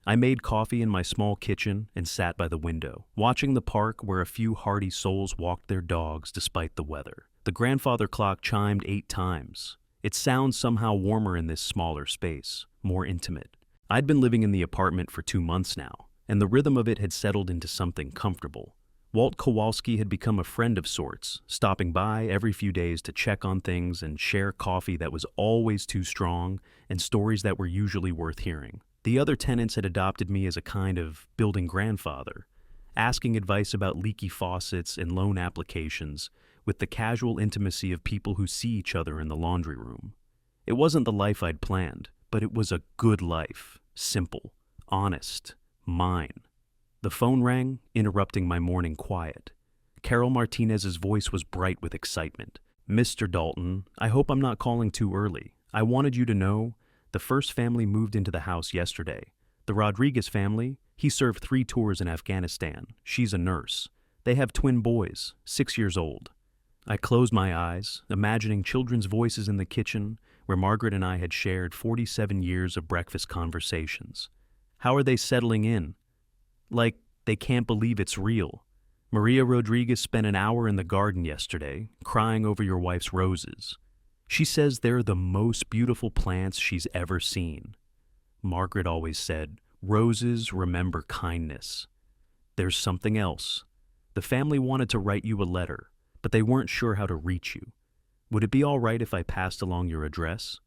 I made coffee in my small kitchen and sat by the window, watching the park where a few hardy souls walked their dogs despite the weather. The grandfather clock chimed 8 times. Its sound somehow warmer in this smaller space, more intimate. I'd been living in the apartment for 2 months now, and the rhythm of it had settled into something comfortable. Walt Kowalski had become a friend of sorts, stopping by every few days to check on things and share coffee that was always too strong and stories that were usually worth hearing. The other tenants had adopted me as a kind of building grandfather, asking advice about leaky faucets and loan applications with the casual intimacy of people who see each other in the laundry room. It wasn't the life I'd planned, but it was a good life, simple, honest, mine. The phone rang, interrupting my morning quiet. Carol Martinez's voice was bright with excitement. "Mr. Dalton, I hope I'm not calling too early. I wanted you to know the first family moved into the house yesterday. The Rodriguez family, he served 3 tours in Afghanistan. She's a nurse. They have twin boys, 6 years old." I closed my eyes, imagining children's voices in the kitchen where Margaret and I had shared 47 years of breakfast conversations. How are they settling in? Like, they can't believe it's real. Maria Rodriguez spent an hour in the garden yesterday, crying over your wife's roses. She says they're the most beautiful plants she's ever seen. Margaret always said, "Roses remember kindness." There's something else. The family wanted to write you a letter, but they weren't sure how to reach you. Would it be all right if I passed along your address?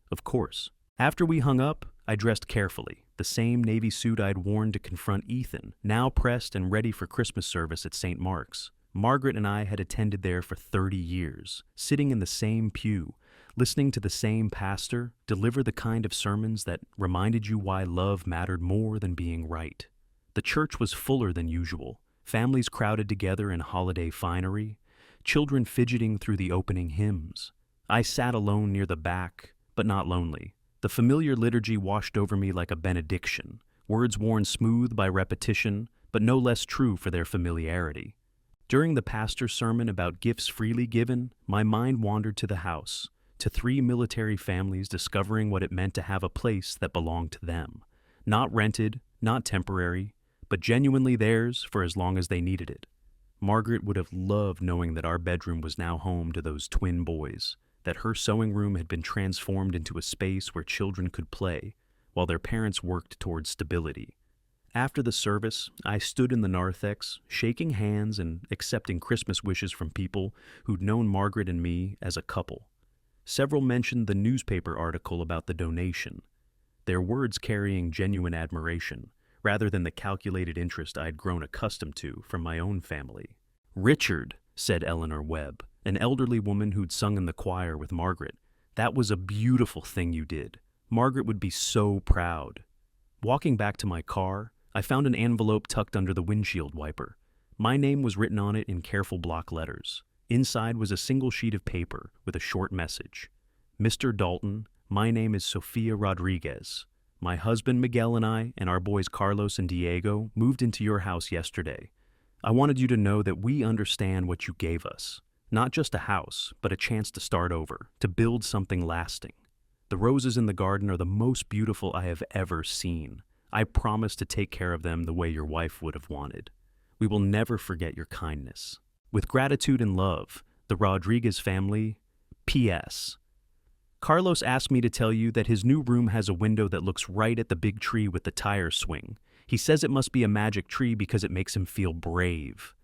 Of course. After we hung up, I dressed carefully, the same navy suit I'd worn to confront Ethan, now pressed and ready for Christmas service at St. Mark's. Margaret and I had attended there for 30 years, sitting in the same pew, listening to the same pastor deliver the kind of sermons that reminded you why love mattered more than being right. The church was fuller than usual, families crowded together in holiday finery, children fidgeting through the opening hymns. I sat alone near the back, but not lonely. The familiar liturgy washed over me like a benediction, words worn smooth by repetition, but no less true for their familiarity. During the pastor's sermon about gifts freely given, my mind wandered to the house, to 3 military families discovering what it meant to have a place that belonged to them. Not rented, not temporary, but genuinely theirs for as long as they needed it. Margaret would have loved knowing that our bedroom was now home to those twin boys, that her sewing room had been transformed into a space where children could play, while their parents worked towards stability. After the service, I stood in the narthex, shaking hands and accepting Christmas wishes from people who'd known Margaret and me as a couple. Several mentioned the newspaper article about the donation, their words carrying genuine admiration, rather than the calculated interest I'd grown accustomed to from my own family. "Richard," said Eleanor Webb, an elderly woman who'd sung in the choir with Margaret, "that was a beautiful thing you did. Margaret would be so proud." Walking back to my car, I found an envelope tucked under the windshield wiper. My name was written on it in careful block letters. Inside was a single sheet of paper with a short message. "Mr. Dalton, my name is Sofia Rodriguez. My husband Miguel and I and our boys Carlos and Diego moved into your house yesterday. I wanted you to know that we understand what you gave us. Not just a house, but a chance to start over, to build something lasting. The roses in the garden are the most beautiful I have ever seen. I promise to take care of them the way your wife would have wanted. We will never forget your kindness. With gratitude and love, the Rodriguez family, P.S. Carlos asked me to tell you that his new room has a window that looks right at the big tree with the tire swing. He says it must be a magic tree because it makes him feel brave."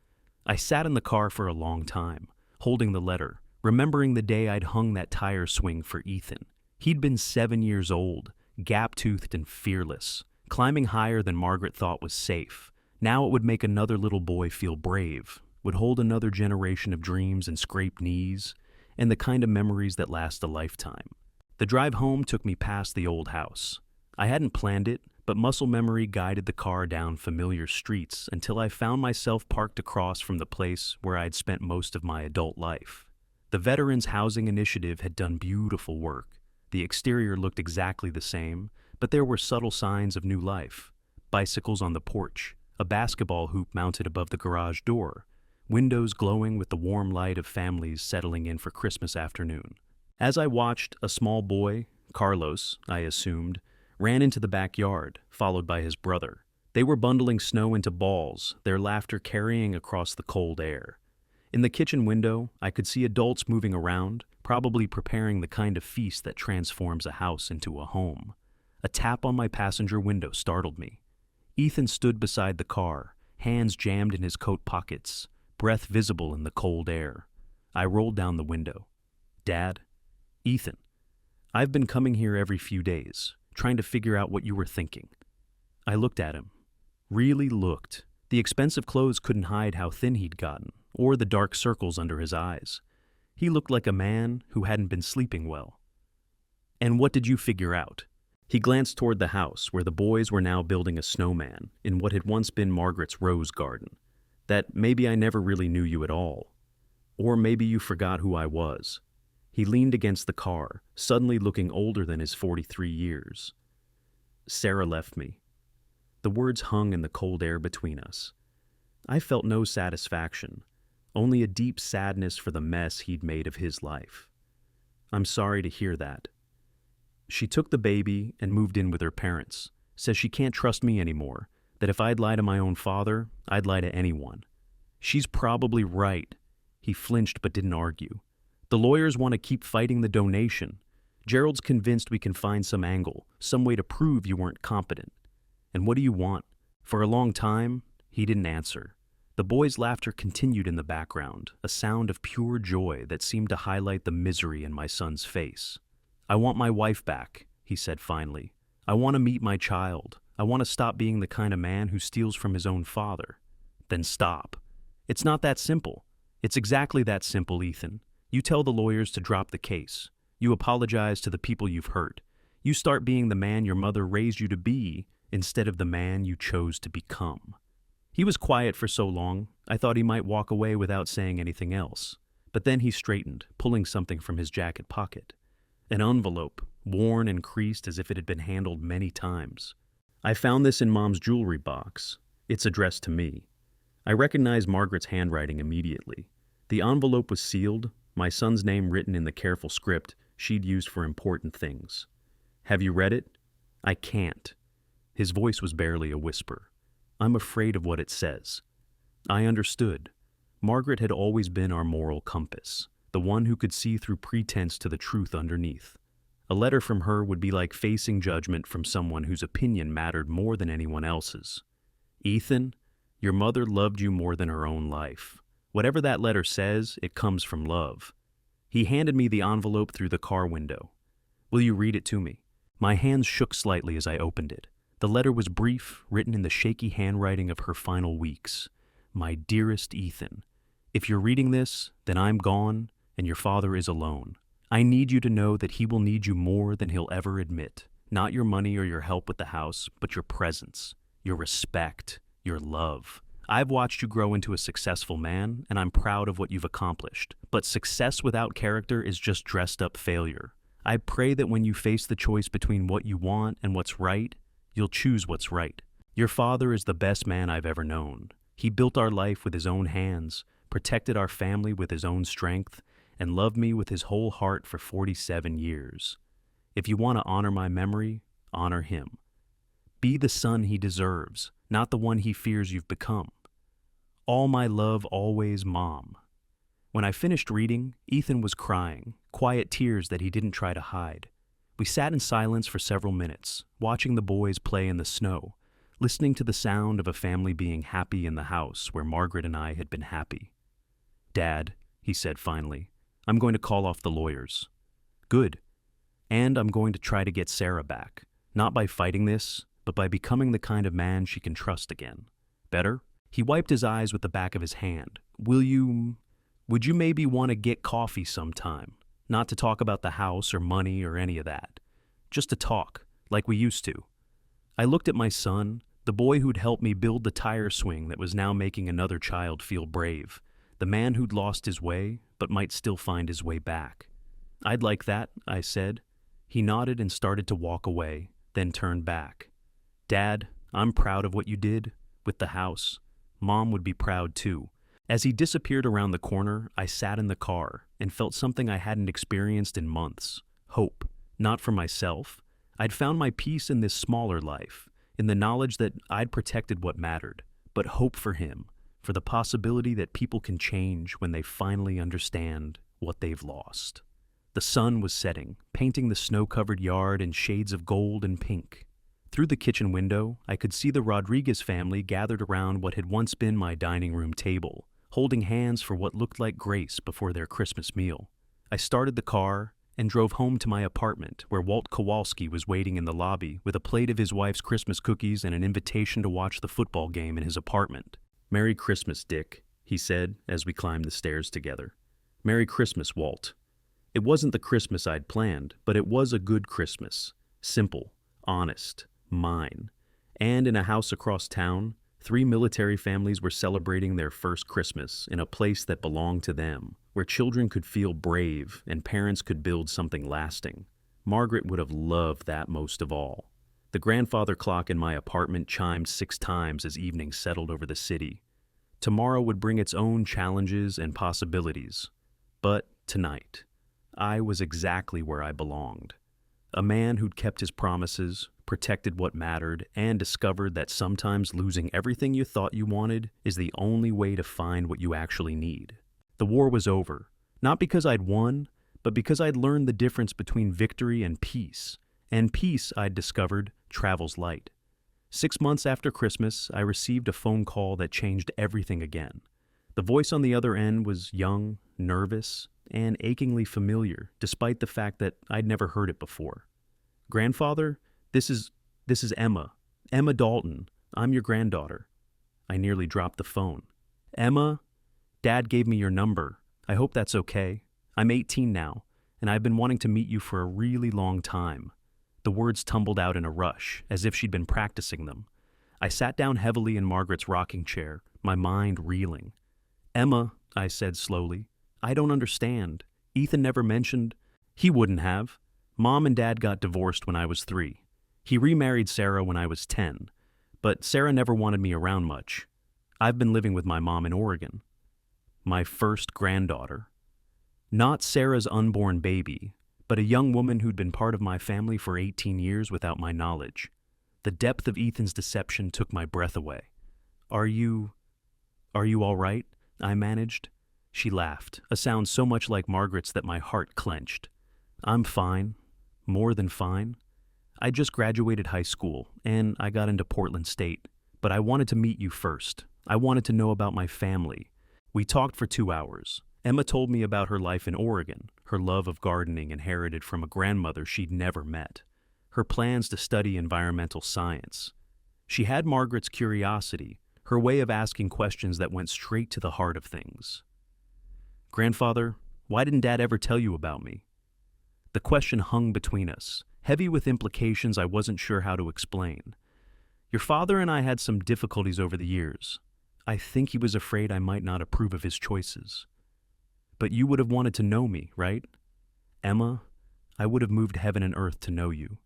I sat in the car for a long time, holding the letter, remembering the day I'd hung that tire swing for Ethan. He'd been 7 years old, gap-toothed and fearless, climbing higher than Margaret thought was safe. Now it would make another little boy feel brave, would hold another generation of dreams and scraped knees, and the kind of memories that last a lifetime. The drive home took me past the old house. I hadn't planned it, but muscle memory guided the car down familiar streets until I found myself parked across from the place where I'd spent most of my adult life. The Veterans Housing Initiative had done beautiful work. The exterior looked exactly the same, but there were subtle signs of new life. Bicycles on the porch, a basketball hoop mounted above the garage door, windows glowing with the warm light of families settling in for Christmas afternoon. As I watched, a small boy, Carlos, I assumed, ran into the backyard, followed by his brother. They were bundling snow into balls, their laughter carrying across the cold air. In the kitchen window, I could see adults moving around, probably preparing the kind of feast that transforms a house into a home. A tap on my passenger window startled me. Ethan stood beside the car, hands jammed in his coat pockets, breath visible in the cold air. I rolled down the window. "Dad?" "Ethan, I've been coming here every few days, trying to figure out what you were thinking." I looked at him. Really looked. The expensive clothes couldn't hide how thin he'd gotten, or the dark circles under his eyes. He looked like a man who hadn't been sleeping well. "And what did you figure out?" He glanced toward the house, where the boys were now building a snowman in what had once been Margaret's rose garden. "That maybe I never really knew you at all. Or maybe you forgot who I was." He leaned against the car, suddenly looking older than his 43 years. "Sarah left me." The words hung in the cold air between us. I felt no satisfaction, only a deep sadness for the mess he'd made of his life. "I'm sorry to hear that." "She took the baby and moved in with her parents. Says she can't trust me anymore, that if I'd lie to my own father, I'd lie to anyone." "She's probably right." He flinched but didn't argue. "The lawyers want to keep fighting the donation. Gerald's convinced we can find some angle, some way to prove you weren't competent. And what do you want?" For a long time, he didn't answer. The boys' laughter continued in the background, a sound of pure joy that seemed to highlight the misery in my son's face. "I want my wife back," he said finally. "I want to meet my child. I want to stop being the kind of man who steals from his own father." "Then stop." "It's not that simple." "It's exactly that simple, Ethan. You tell the lawyers to drop the case. You apologize to the people you've hurt. You start being the man your mother raised you to be instead of the man you chose to become." He was quiet for so long, I thought he might walk away without saying anything else. But then he straightened, pulling something from his jacket pocket. An envelope, worn and creased as if it had been handled many times. "I found this in Mom's jewelry box. It's addressed to me." I recognized Margaret's handwriting immediately. The envelope was sealed, my son's name written in the careful script she'd used for important things. "Have you read it?" "I can't." His voice was barely a whisper. "I'm afraid of what it says." I understood. Margaret had always been our moral compass, the one who could see through pretense to the truth underneath. A letter from her would be like facing judgment from someone whose opinion mattered more than anyone else's. "Ethan, your mother loved you more than her own life. Whatever that letter says, it comes from love." He handed me the envelope through the car window. "Will you read it to me?" My hands shook slightly as I opened it. The letter was brief, written in the shaky handwriting of her final weeks. "My dearest Ethan, if you're reading this, then I'm gone, and your father is alone. I need you to know that he will need you more than he'll ever admit. Not your money or your help with the house, but your presence, your respect, your love. I've watched you grow into a successful man, and I'm proud of what you've accomplished. But success without character is just dressed-up failure. I pray that when you face the choice between what you want and what's right, you'll choose what's right. Your father is the best man I've ever known. He built our life with his own hands, protected our family with his own strength, and loved me with his whole heart for 47 years. If you want to honor my memory, honor him. Be the son he deserves, not the one he fears you've become. All my love always, Mom." When I finished reading, Ethan was crying, quiet tears that he didn't try to hide. We sat in silence for several minutes, watching the boys play in the snow, listening to the sound of a family being happy in the house where Margaret and I had been happy. "Dad," he said finally, "I'm going to call off the lawyers." "Good. And I'm going to try to get Sarah back, not by fighting this, but by becoming the kind of man she can trust again. Better?" He wiped his eyes with the back of his hand. Would you maybe want to get coffee sometime? Not to talk about the house or money or any of that. Just to talk, like we used to." I looked at my son, the boy who'd helped me build the tire swing that was now making another child feel brave, the man who'd lost his way but might still find his way back. "I'd like that," I said. He nodded and started to walk away, then turned back. "Dad, I'm proud of what you did with the house. Mom would be proud too." As he disappeared around the corner, I sat in the car and felt something I hadn't experienced in months. Hope. Not for myself. I'd found my peace in this smaller life, in the knowledge that I'd protected what mattered, but hope for him, for the possibility that people can change when they finally understand what they've lost. The sun was setting, painting the snow-covered yard in shades of gold and pink. Through the kitchen window, I could see the Rodriguez family gathered around what had once been my dining room table, holding hands for what looked like grace before their Christmas meal. I started the car and drove home to my apartment, where Walt Kowalski was waiting in the lobby with a plate of his wife's Christmas cookies and an invitation to watch the football game in his apartment. "Merry Christmas, Dick," he said as we climbed the stairs together. "Merry Christmas, Walt." It wasn't the Christmas I'd planned, but it was a good Christmas. Simple, honest, mine. And in a house across town, 3 military families were celebrating their first Christmas in a place that belonged to them, where children could feel brave and parents could build something lasting. Margaret would have loved that most of all. The grandfather clock in my apartment chimed 6 times as evening settled over the city. Tomorrow would bring its own challenges and possibilities. But tonight, I was exactly where I belonged. A man who'd kept his promises, protected what mattered, and discovered that sometimes losing everything you thought you wanted is the only way to find what you actually need. The war was over, not because I'd won, but because I'd learned the difference between victory and peace. And peace, I'd discovered, travels light. 6 months after Christmas, I received a phone call that changed everything again. The voice on the other end was young, nervous, and achingly familiar, despite the fact that I'd never heard it before. "Grandfather, this is Emma. Emma Dalton. I'm your granddaughter." I nearly dropped the phone. "Emma, Dad gave me your number. I hope that's okay. I'm 18 now, and I've been wanting to meet you for a really long time." The words tumbled out in a rush, as if she'd been practicing them. I sat down heavily in Margaret's rocking chair, my mind reeling. "Emma," I said slowly, "I don't understand. Ethan never mentioned—" "He wouldn't have. Mom and Dad got divorced when I was 3. He remarried Sarah when I was 10, but Sarah never wanted me around much. I've been living with my mom in Oregon." My first granddaughter. Not Sarah's unborn baby, but a young woman who'd been part of my family for 18 years without my knowledge. The depth of Ethan's deception took my breath away. Are you all right?" I managed. She laughed, a sound so much like Margaret's that my heart clenched. "I'm fine. More than fine. I just graduated high school, and I got into Portland State. But I wanted to meet you first. I wanted to know about my family." We talked for 2 hours. Emma told me about her life in Oregon, her love of gardening inherited from a grandmother she'd never met, her plans to study environmental science. She had Margaret's curiosity, her way of asking questions that went straight to the heart of things. "Grandfather, why didn't Dad ever tell you about me?" The question hung between us, heavy with implications I wasn't sure how to explain. "Your father and I had some difficulties over the years. I think he was afraid I might not approve of his choices. But you would have wanted to know me, right? Emma, I would have moved heaven and earth to know you."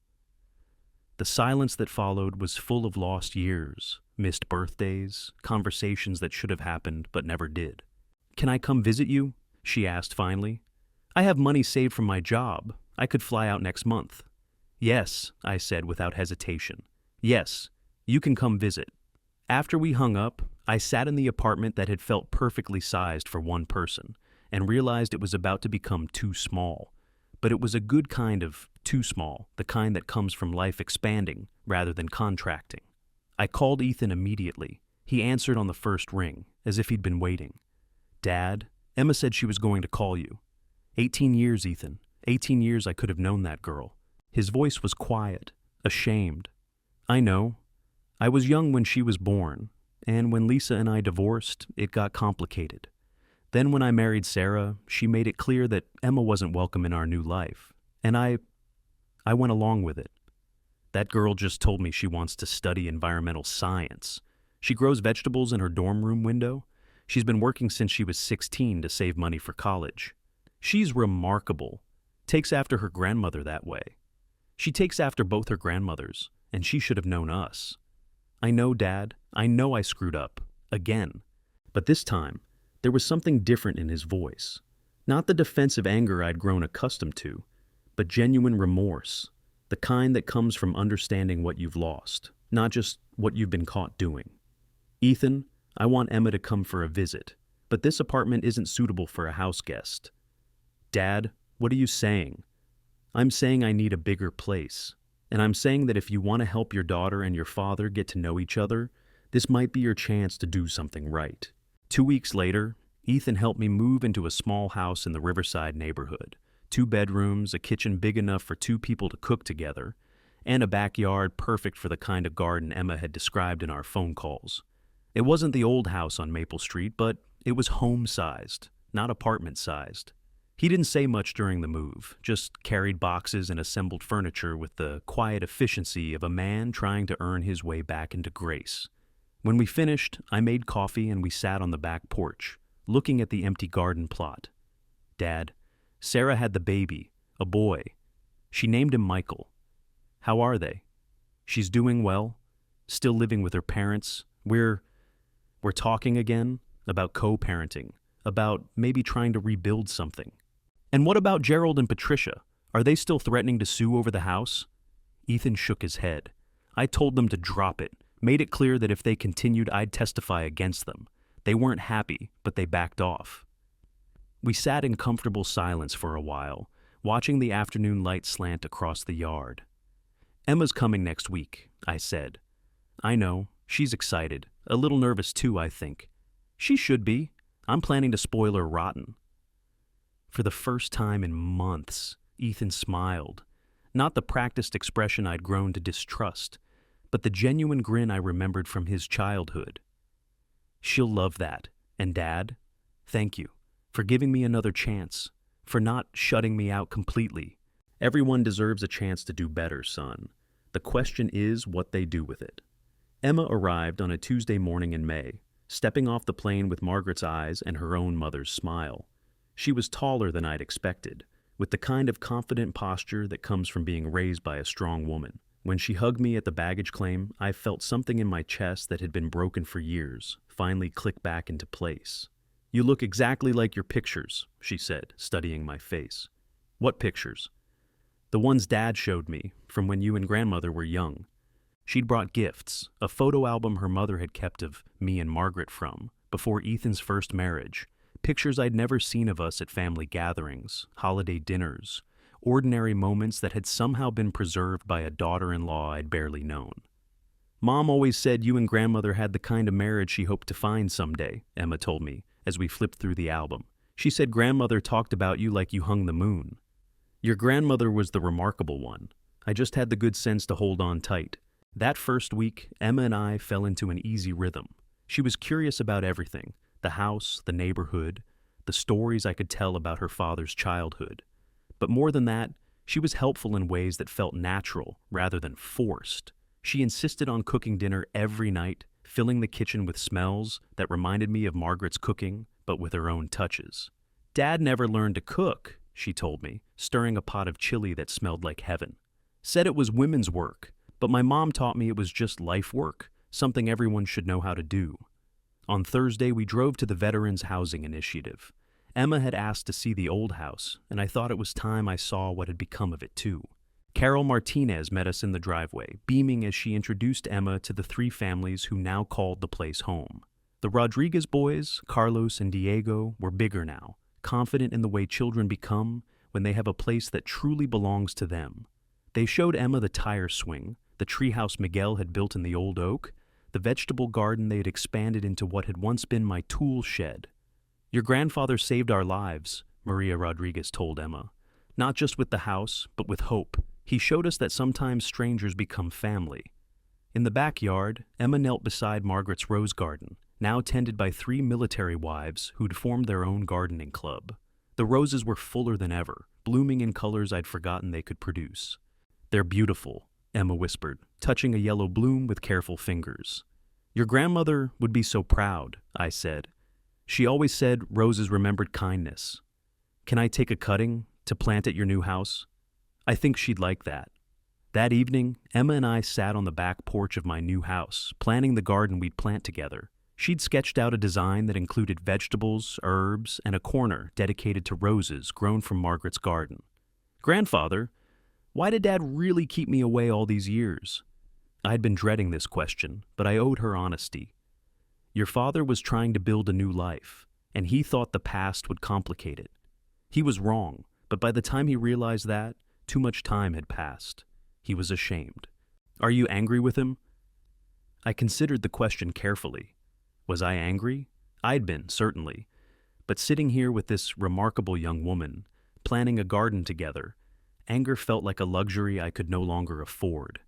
The silence that followed was full of lost years, missed birthdays, conversations that should have happened but never did. "Can I come visit you?" she asked finally. "I have money saved from my job. I could fly out next month." "Yes," I said without hesitation. "Yes, you can come visit." After we hung up, I sat in the apartment that had felt perfectly sized for one person and realized it was about to become too small. But it was a good kind of too small, the kind that comes from life expanding rather than contracting. I called Ethan immediately. He answered on the first ring, as if he'd been waiting. "Dad, Emma said she was going to call you." 18 years, Ethan. 18 years I could have known that girl." His voice was quiet, ashamed. "I know. I was young when she was born, and when Lisa and I divorced, it got complicated. Then when I married Sarah, she made it clear that Emma wasn't welcome in our new life, and I went along with it." That girl just told me she wants to study environmental science. She grows vegetables in her dorm room window. She's been working since she was 16 to save money for college. She's remarkable. Takes after her grandmother that way. She takes after both her grandmothers, and she should have known us. I know, Dad. I know I screwed up. Again. But this time, there was something different in his voice. Not the defensive anger I'd grown accustomed to, but genuine remorse. The kind that comes from understanding what you've lost, not just what you've been caught doing. Ethan, I want Emma to come for a visit, but this apartment isn't suitable for a house guest. Dad, what are you saying? I'm saying I need a bigger place. And I'm saying that if you want to help your daughter and your father get to know each other, this might be your chance to do something right. 2 weeks later, Ethan helped me move into a small house in the Riverside neighborhood. 2 bedrooms, a kitchen big enough for 2 people to cook together, and a backyard perfect for the kind of garden Emma had described in our phone calls. It wasn't the old house on Maple Street, but it was home-sized, not apartment-sized. He didn't say much during the move, just carried boxes and assembled furniture with the quiet efficiency of a man trying to earn his way back into grace. When we finished, I made coffee and we sat on the back porch, looking at the empty garden plot. Dad, Sarah had the baby, a boy. She named him Michael. How are they? She's doing well, still living with her parents. We're talking again about co-parenting, about maybe trying to rebuild something. And what about Gerald and Patricia? Are they still threatening to sue over the house? Ethan shook his head. I told them to drop it, made it clear that if they continued, I'd testify against them. They weren't happy, but they backed off. We sat in comfortable silence for a while, watching the afternoon light slant across the yard. Emma's coming next week, I said. I know, she's excited, a little nervous too, I think. She should be. I'm planning to spoil her rotten. For the first time in months, Ethan smiled. Not the practiced expression I'd grown to distrust, but the genuine grin I remembered from his childhood. She'll love that. And Dad, thank you for giving me another chance, for not shutting me out completely. Everyone deserves a chance to do better, son. The question is what they do with it. Emma arrived on a Tuesday morning in May, stepping off the plane with Margaret's eyes and her own mother's smile. She was taller than I'd expected, with the kind of confident posture that comes from being raised by a strong woman. When she hugged me at the baggage claim, I felt something in my chest that had been broken for years finally click back into place. You look exactly like your pictures, she said, studying my face. What pictures? The ones Dad showed me, from when you and Grandmother were young. She'd brought gifts, a photo album her mother had kept of me and Margaret from, before Ethan's first marriage. Pictures I'd never seen of us at family gatherings, holiday dinners, ordinary moments that had somehow been preserved by a daughter-in-law I'd barely known. Mom always said you and Grandmother had the kind of marriage she hoped to find someday, Emma told me, as we flipped through the album. She said Grandmother talked about you like you hung the moon. Your grandmother was the remarkable one. I just had the good sense to hold on tight. That first week, Emma and I fell into an easy rhythm. She was curious about everything. The house, the neighborhood, the stories I could tell about her father's childhood. But more than that, she was helpful in ways that felt natural rather than forced. She insisted on cooking dinner every night, filling the kitchen with smells that reminded me of Margaret's cooking, but with her own touches. Dad never learned to cook, she told me, stirring a pot of chili that smelled like heaven. Said it was women's work, but my mom taught me it was just life work, something everyone should know how to do. On Thursday, we drove to the Veterans Housing Initiative. Emma had asked to see the old house, and I thought it was time I saw what had become of it too. Carol Martinez met us in the driveway, beaming as she introduced Emma to the 3 families who now called the place home. The Rodriguez boys, Carlos and Diego, were bigger now, confident in the way children become when they have a place that truly belongs to them. They showed Emma the tire swing, the treehouse Miguel had built in the old oak, the vegetable garden they had expanded into what had once been my tool shed. Your grandfather saved our lives, Maria Rodriguez told Emma. Not just with the house, but with hope. He showed us that sometimes strangers become family. In the backyard, Emma knelt beside Margaret's rose garden, now tended by 3 military wives who'd formed their own gardening club. The roses were fuller than ever, blooming in colors I'd forgotten they could produce. They're beautiful, Emma whispered, touching a yellow bloom with careful fingers. Your grandmother would be so proud, I said. She always said roses remembered kindness. Can I take a cutting to plant at your new house? I think she'd like that. That evening, Emma and I sat on the back porch of my new house, planning the garden we'd plant together. She'd sketched out a design that included vegetables, herbs, and a corner dedicated to roses grown from Margaret's garden. Grandfather, why did Dad really keep me away all these years? I'd been dreading this question, but I owed her honesty. Your father was trying to build a new life, and he thought the past would complicate it. He was wrong, but by the time he realized that, too much time had passed. He was ashamed. Are you angry with him? I considered the question carefully. Was I angry? I'd been, certainly. But sitting here with this remarkable young woman, planning a garden together, anger felt like a luxury I could no longer afford.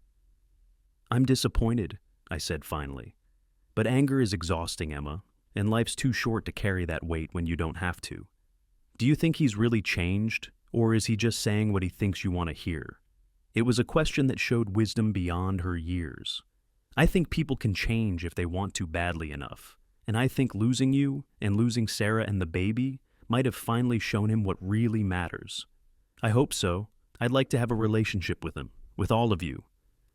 I'm disappointed, I said finally. But anger is exhausting, Emma, and life's too short to carry that weight when you don't have to. Do you think he's really changed, or is he just saying what he thinks you want to hear? It was a question that showed wisdom beyond her years. I think people can change if they want to badly enough, and I think losing you and losing Sarah and the baby might have finally shown him what really matters. I hope so. I'd like to have a relationship with him, with all of you.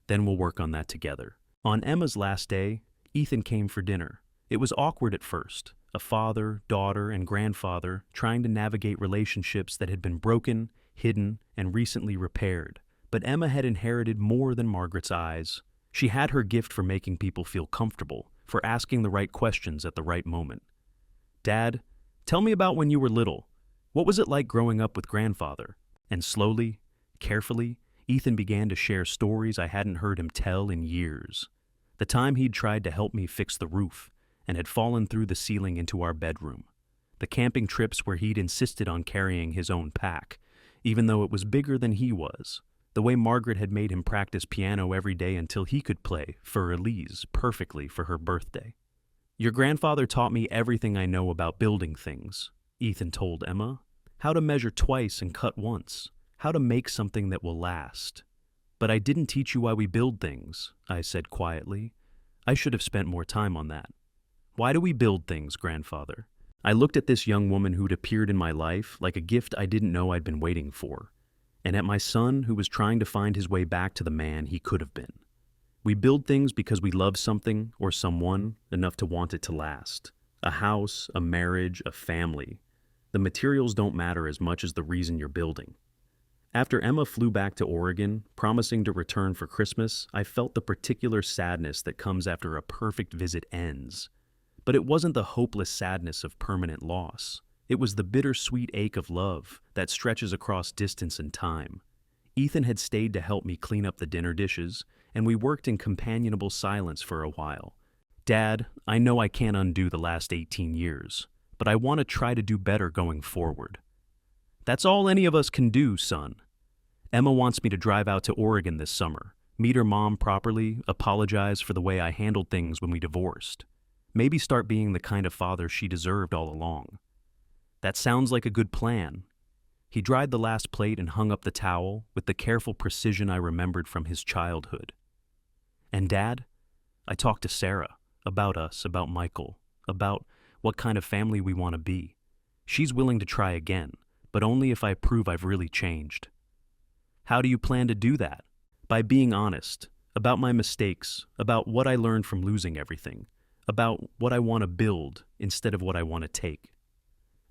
Then we'll work on that together. On Emma's last day, Ethan came for dinner. It was awkward at first, a father, daughter, and grandfather trying to navigate relationships that had been broken, hidden, and recently repaired. But Emma had inherited more than Margaret's eyes. She had her gift for making people feel comfortable, for asking the right questions at the right moment. Dad, tell me about when you were little. What was it like growing up with grandfather? And slowly, carefully, Ethan began to share stories I hadn't heard him tell in years. The time he'd tried to help me fix the roof and had fallen through the ceiling into our bedroom. The camping trips where he'd insisted on carrying his own pack, even though it was bigger than he was. The way Margaret had made him practice piano every day until he could play for Elise perfectly for her birthday. Your grandfather taught me everything I know about building things, Ethan told Emma. How to measure twice and cut once. How to make something that will last. But I didn't teach you why we build things, I said quietly. I should have spent more time on that. Why do we build things, grandfather? I looked at this young woman who'd appeared in my life like a gift I didn't know I'd been waiting for, and at my son who was trying to find his way back to the man he could have been. We build things because we love something or someone enough to want it to last. A house, a marriage, a family. The materials don't matter as much as the reason you're building. After Emma flew back to Oregon, promising to return for Christmas, I felt the particular sadness that comes after a perfect visit ends. But it wasn't the hopeless sadness of permanent loss. It was the bittersweet ache of love that stretches across distance and time. Ethan had stayed to help me clean up the dinner dishes, and we worked in companionable silence for a while. Dad, I know I can't undo the last 18 years, but I want to try to do better going forward. That's all any of us can do, son. Emma wants me to drive out to Oregon this summer, meet her mom properly, apologize for the way I handled things when we divorced. Maybe start being the kind of father she deserved all along. That sounds like a good plan. He dried the last plate and hung up the towel with the careful precision I remembered from his childhood. And Dad, I talked to Sarah about us, about Michael, about what kind of family we want to be. She's willing to try again, but only if I prove I've really changed. How do you plan to do that? By being honest, about my mistakes, about what I learned from losing everything, about what I want to build instead of what I want to take.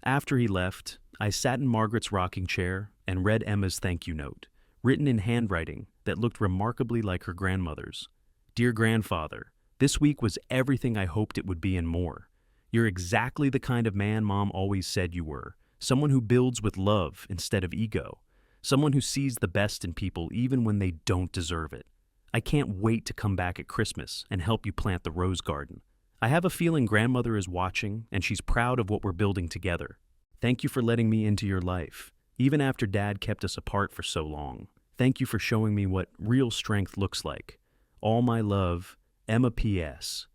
After he left, I sat in Margaret's rocking chair and read Emma's thank you note, written in handwriting that looked remarkably like her grandmother's. Dear grandfather, this week was everything I hoped it would be and more. You're exactly the kind of man Mom always said you were, someone who builds with love instead of ego, someone who sees the best in people even when they don't deserve it. I can't wait to come back at Christmas and help you plant the rose garden. I have a feeling grandmother is watching and she's proud of what we're building together. Thank you for letting me into your life, even after Dad kept us apart for so long. Thank you for showing me what real strength looks like. All my love, Emma P.S.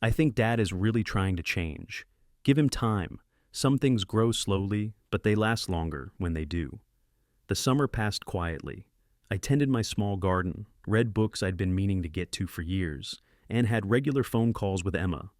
I think Dad is really trying to change. Give him time. Some things grow slowly, but they last longer when they do. The summer passed quietly. I tended my small garden, read books I'd been meaning to get to for years, and had regular phone calls with Emma.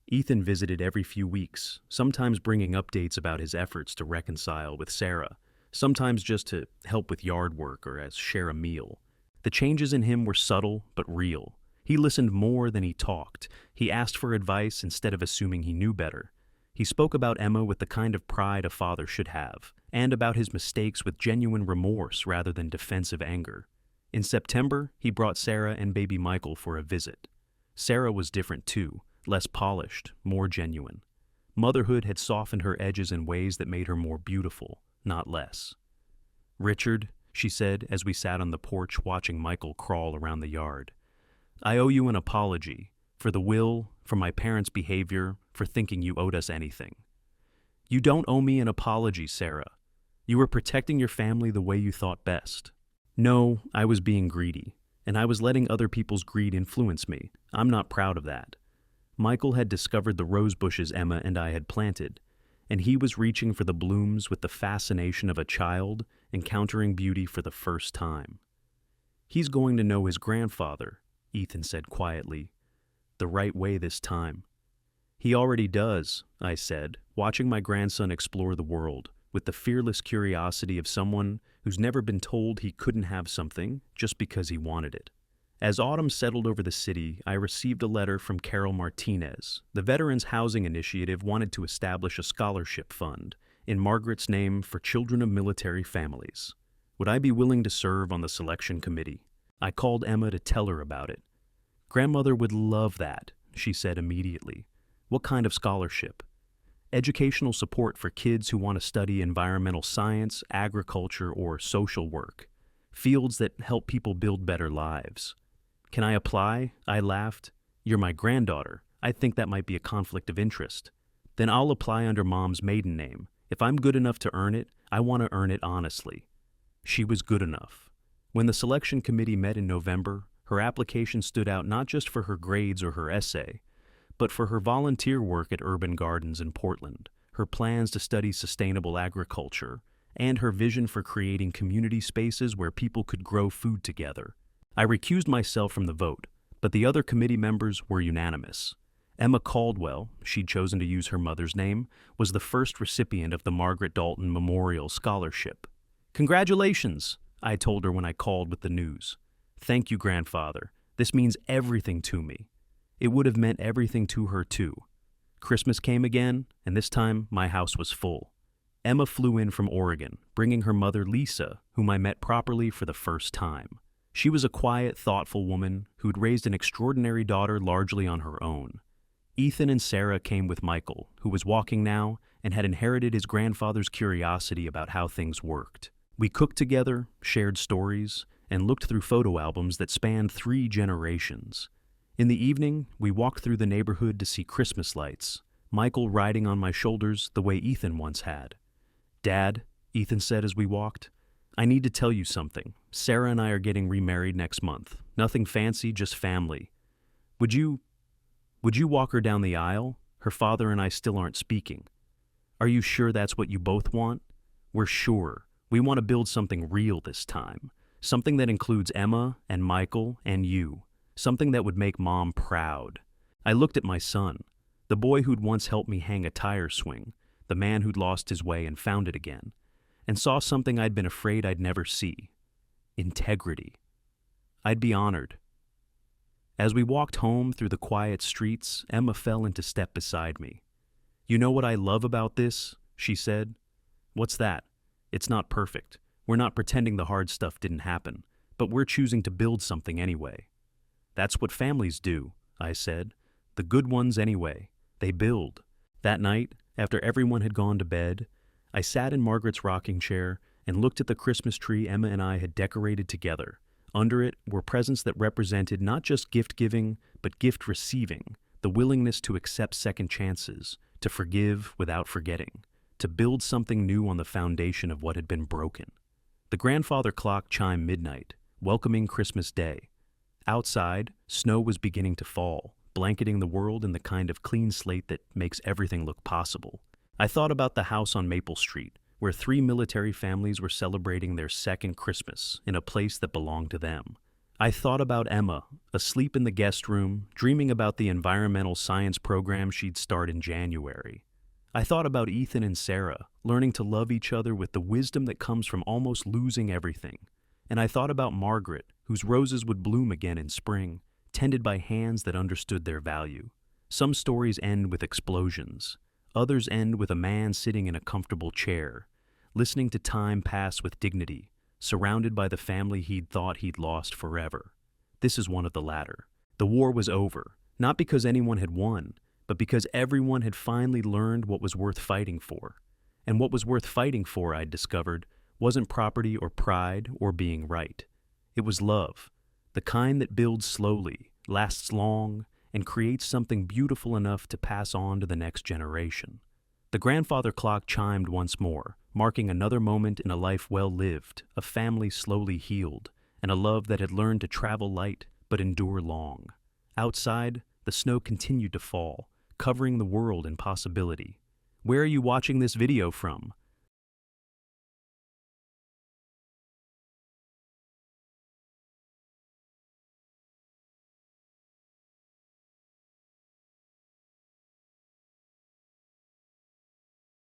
Ethan visited every few weeks, sometimes bringing updates about his efforts to reconcile with Sarah, sometimes just to help with yard work or as share a meal. The changes in him were subtle but real. He listened more than he talked. He asked for advice instead of assuming he knew better. He spoke about Emma with the kind of pride a father should have, and about his mistakes with genuine remorse rather than defensive anger. In September, he brought Sarah and baby Michael for a visit. Sarah was different too, less polished, more genuine. Motherhood had softened her edges in ways that made her more beautiful, not less. "Richard," she said as we sat on the porch watching Michael crawl around the yard, "I owe you an apology for the will, for my parents' behavior, for thinking you owed us anything." "You don't owe me an apology, Sarah. You were protecting your family the way you thought best." "No, I was being greedy, and I was letting other people's greed influence me. I'm not proud of that." Michael had discovered the rose bushes Emma and I had planted, and he was reaching for the blooms with the fascination of a child encountering beauty for the first time. "He's going to know his grandfather," Ethan said quietly, "the right way this time." "He already does," I said, watching my grandson explore the world with the fearless curiosity of someone who's never been told he couldn't have something just because he wanted it. As autumn settled over the city, I received a letter from Carol Martinez. The Veterans Housing Initiative wanted to establish a scholarship fund in Margaret's name for children of military families. Would I be willing to serve on the selection committee? I called Emma to tell her about it. "Grandmother would love that," she said immediately. "What kind of scholarship?" "Educational support for kids who want to study environmental science, agriculture, or social work, fields that help people build better lives." "Can I apply?" I laughed. "You're my granddaughter. I think that might be a conflict of interest." "Then I'll apply under Mom's maiden name. If I'm good enough to earn it, I want to earn it honestly." She was good enough. When the selection committee met in November, her application stood out not just for her grades or her essay, but for her volunteer work at Urban Gardens in Portland, her plans to study sustainable agriculture, and her vision for creating community spaces where people could grow food together. I recused myself from the vote, but the other committee members were unanimous. Emma Caldwell, she'd chosen to use her mother's name, was the first recipient of the Margaret Dalton Memorial Scholarship. "Congratulations," I told her when I called with the news. "Thank you, grandfather. This means everything to me." It would have meant everything to her, too. Christmas came again, and this time my house was full. Emma flew in from Oregon, bringing her mother Lisa, whom I met properly for the first time. She was a quiet, thoughtful woman who'd raised an extraordinary daughter largely on her own. Ethan and Sarah came with Michael, who was walking now and had inherited his grandfather's curiosity about how things worked. We cooked together, shared stories, and looked through photo albums that spanned 3 generations. In the evening, we walked through the neighborhood to see Christmas lights, Michael riding on my shoulders the way Ethan once had. "Dad," Ethan said as we walked, "I need to tell you something. Sarah and I are getting remarried next month. Nothing fancy, just family. Would you walk her down the aisle? Her father and I still aren't speaking." "Are you sure that's what you both want?" "We're sure. We want to build something real this time. Something that includes Emma and Michael and you. Something that would make Mom proud." I looked at my son, the boy who'd once helped me hang a tire swing, the man who'd lost his way and found it again, and saw something I'd been afraid I'd never see. Integrity. I'd be honored. As we walked home through the quiet streets, Emma fell into step beside me. "You know what I love about this?" she said. "What's that?" "It's not perfect. We're not pretending the hard stuff didn't happen, but we're choosing to build something anyway." "That's what families do," I said. "The good ones anyway. They build." That night, after everyone had gone to bed, I sat in Margaret's rocking chair and looked at the Christmas tree Emma and I had decorated together. Under it were presents that represented not just gift-giving, but gift-receiving, the willingness to accept second chances, to forgive without forgetting, to build something new on the foundation of what had been broken. The grandfather clock chimed midnight, welcoming Christmas Day. Outside, snow was beginning to fall, blanketing the world in the kind of clean slate that makes everything look possible. I thought about the house on Maple Street, where 3 military families were celebrating their second Christmas in a place that belonged to them. I thought about Emma, asleep in the guest room, dreaming about the environmental science program she'd start in January. I thought about Ethan and Sarah, learning to love each other with the wisdom that comes from almost losing everything. And I thought about Margaret, whose roses would bloom again in spring, tended by hands that understood their value. Some stories end with explosions. Others end with a man sitting in a comfortable chair, listening to time pass with dignity, surrounded by the family he'd thought he'd lost forever. This is one of the latter. The war was over, not because anyone had won, but because everyone had finally learned what was worth fighting for. And what was worth fighting for, I'd discovered, wasn't property or pride or being right. It was love, the kind that builds slowly, lasts long, and creates something beautiful enough to pass on to the next generation. The grandfather clock chimed once more, marking another moment in a life well lived, a family slowly healed, and a love that had learned to travel light but endure long. Outside, the snow continued to fall, covering the world in possibility. Where are you watching this video from?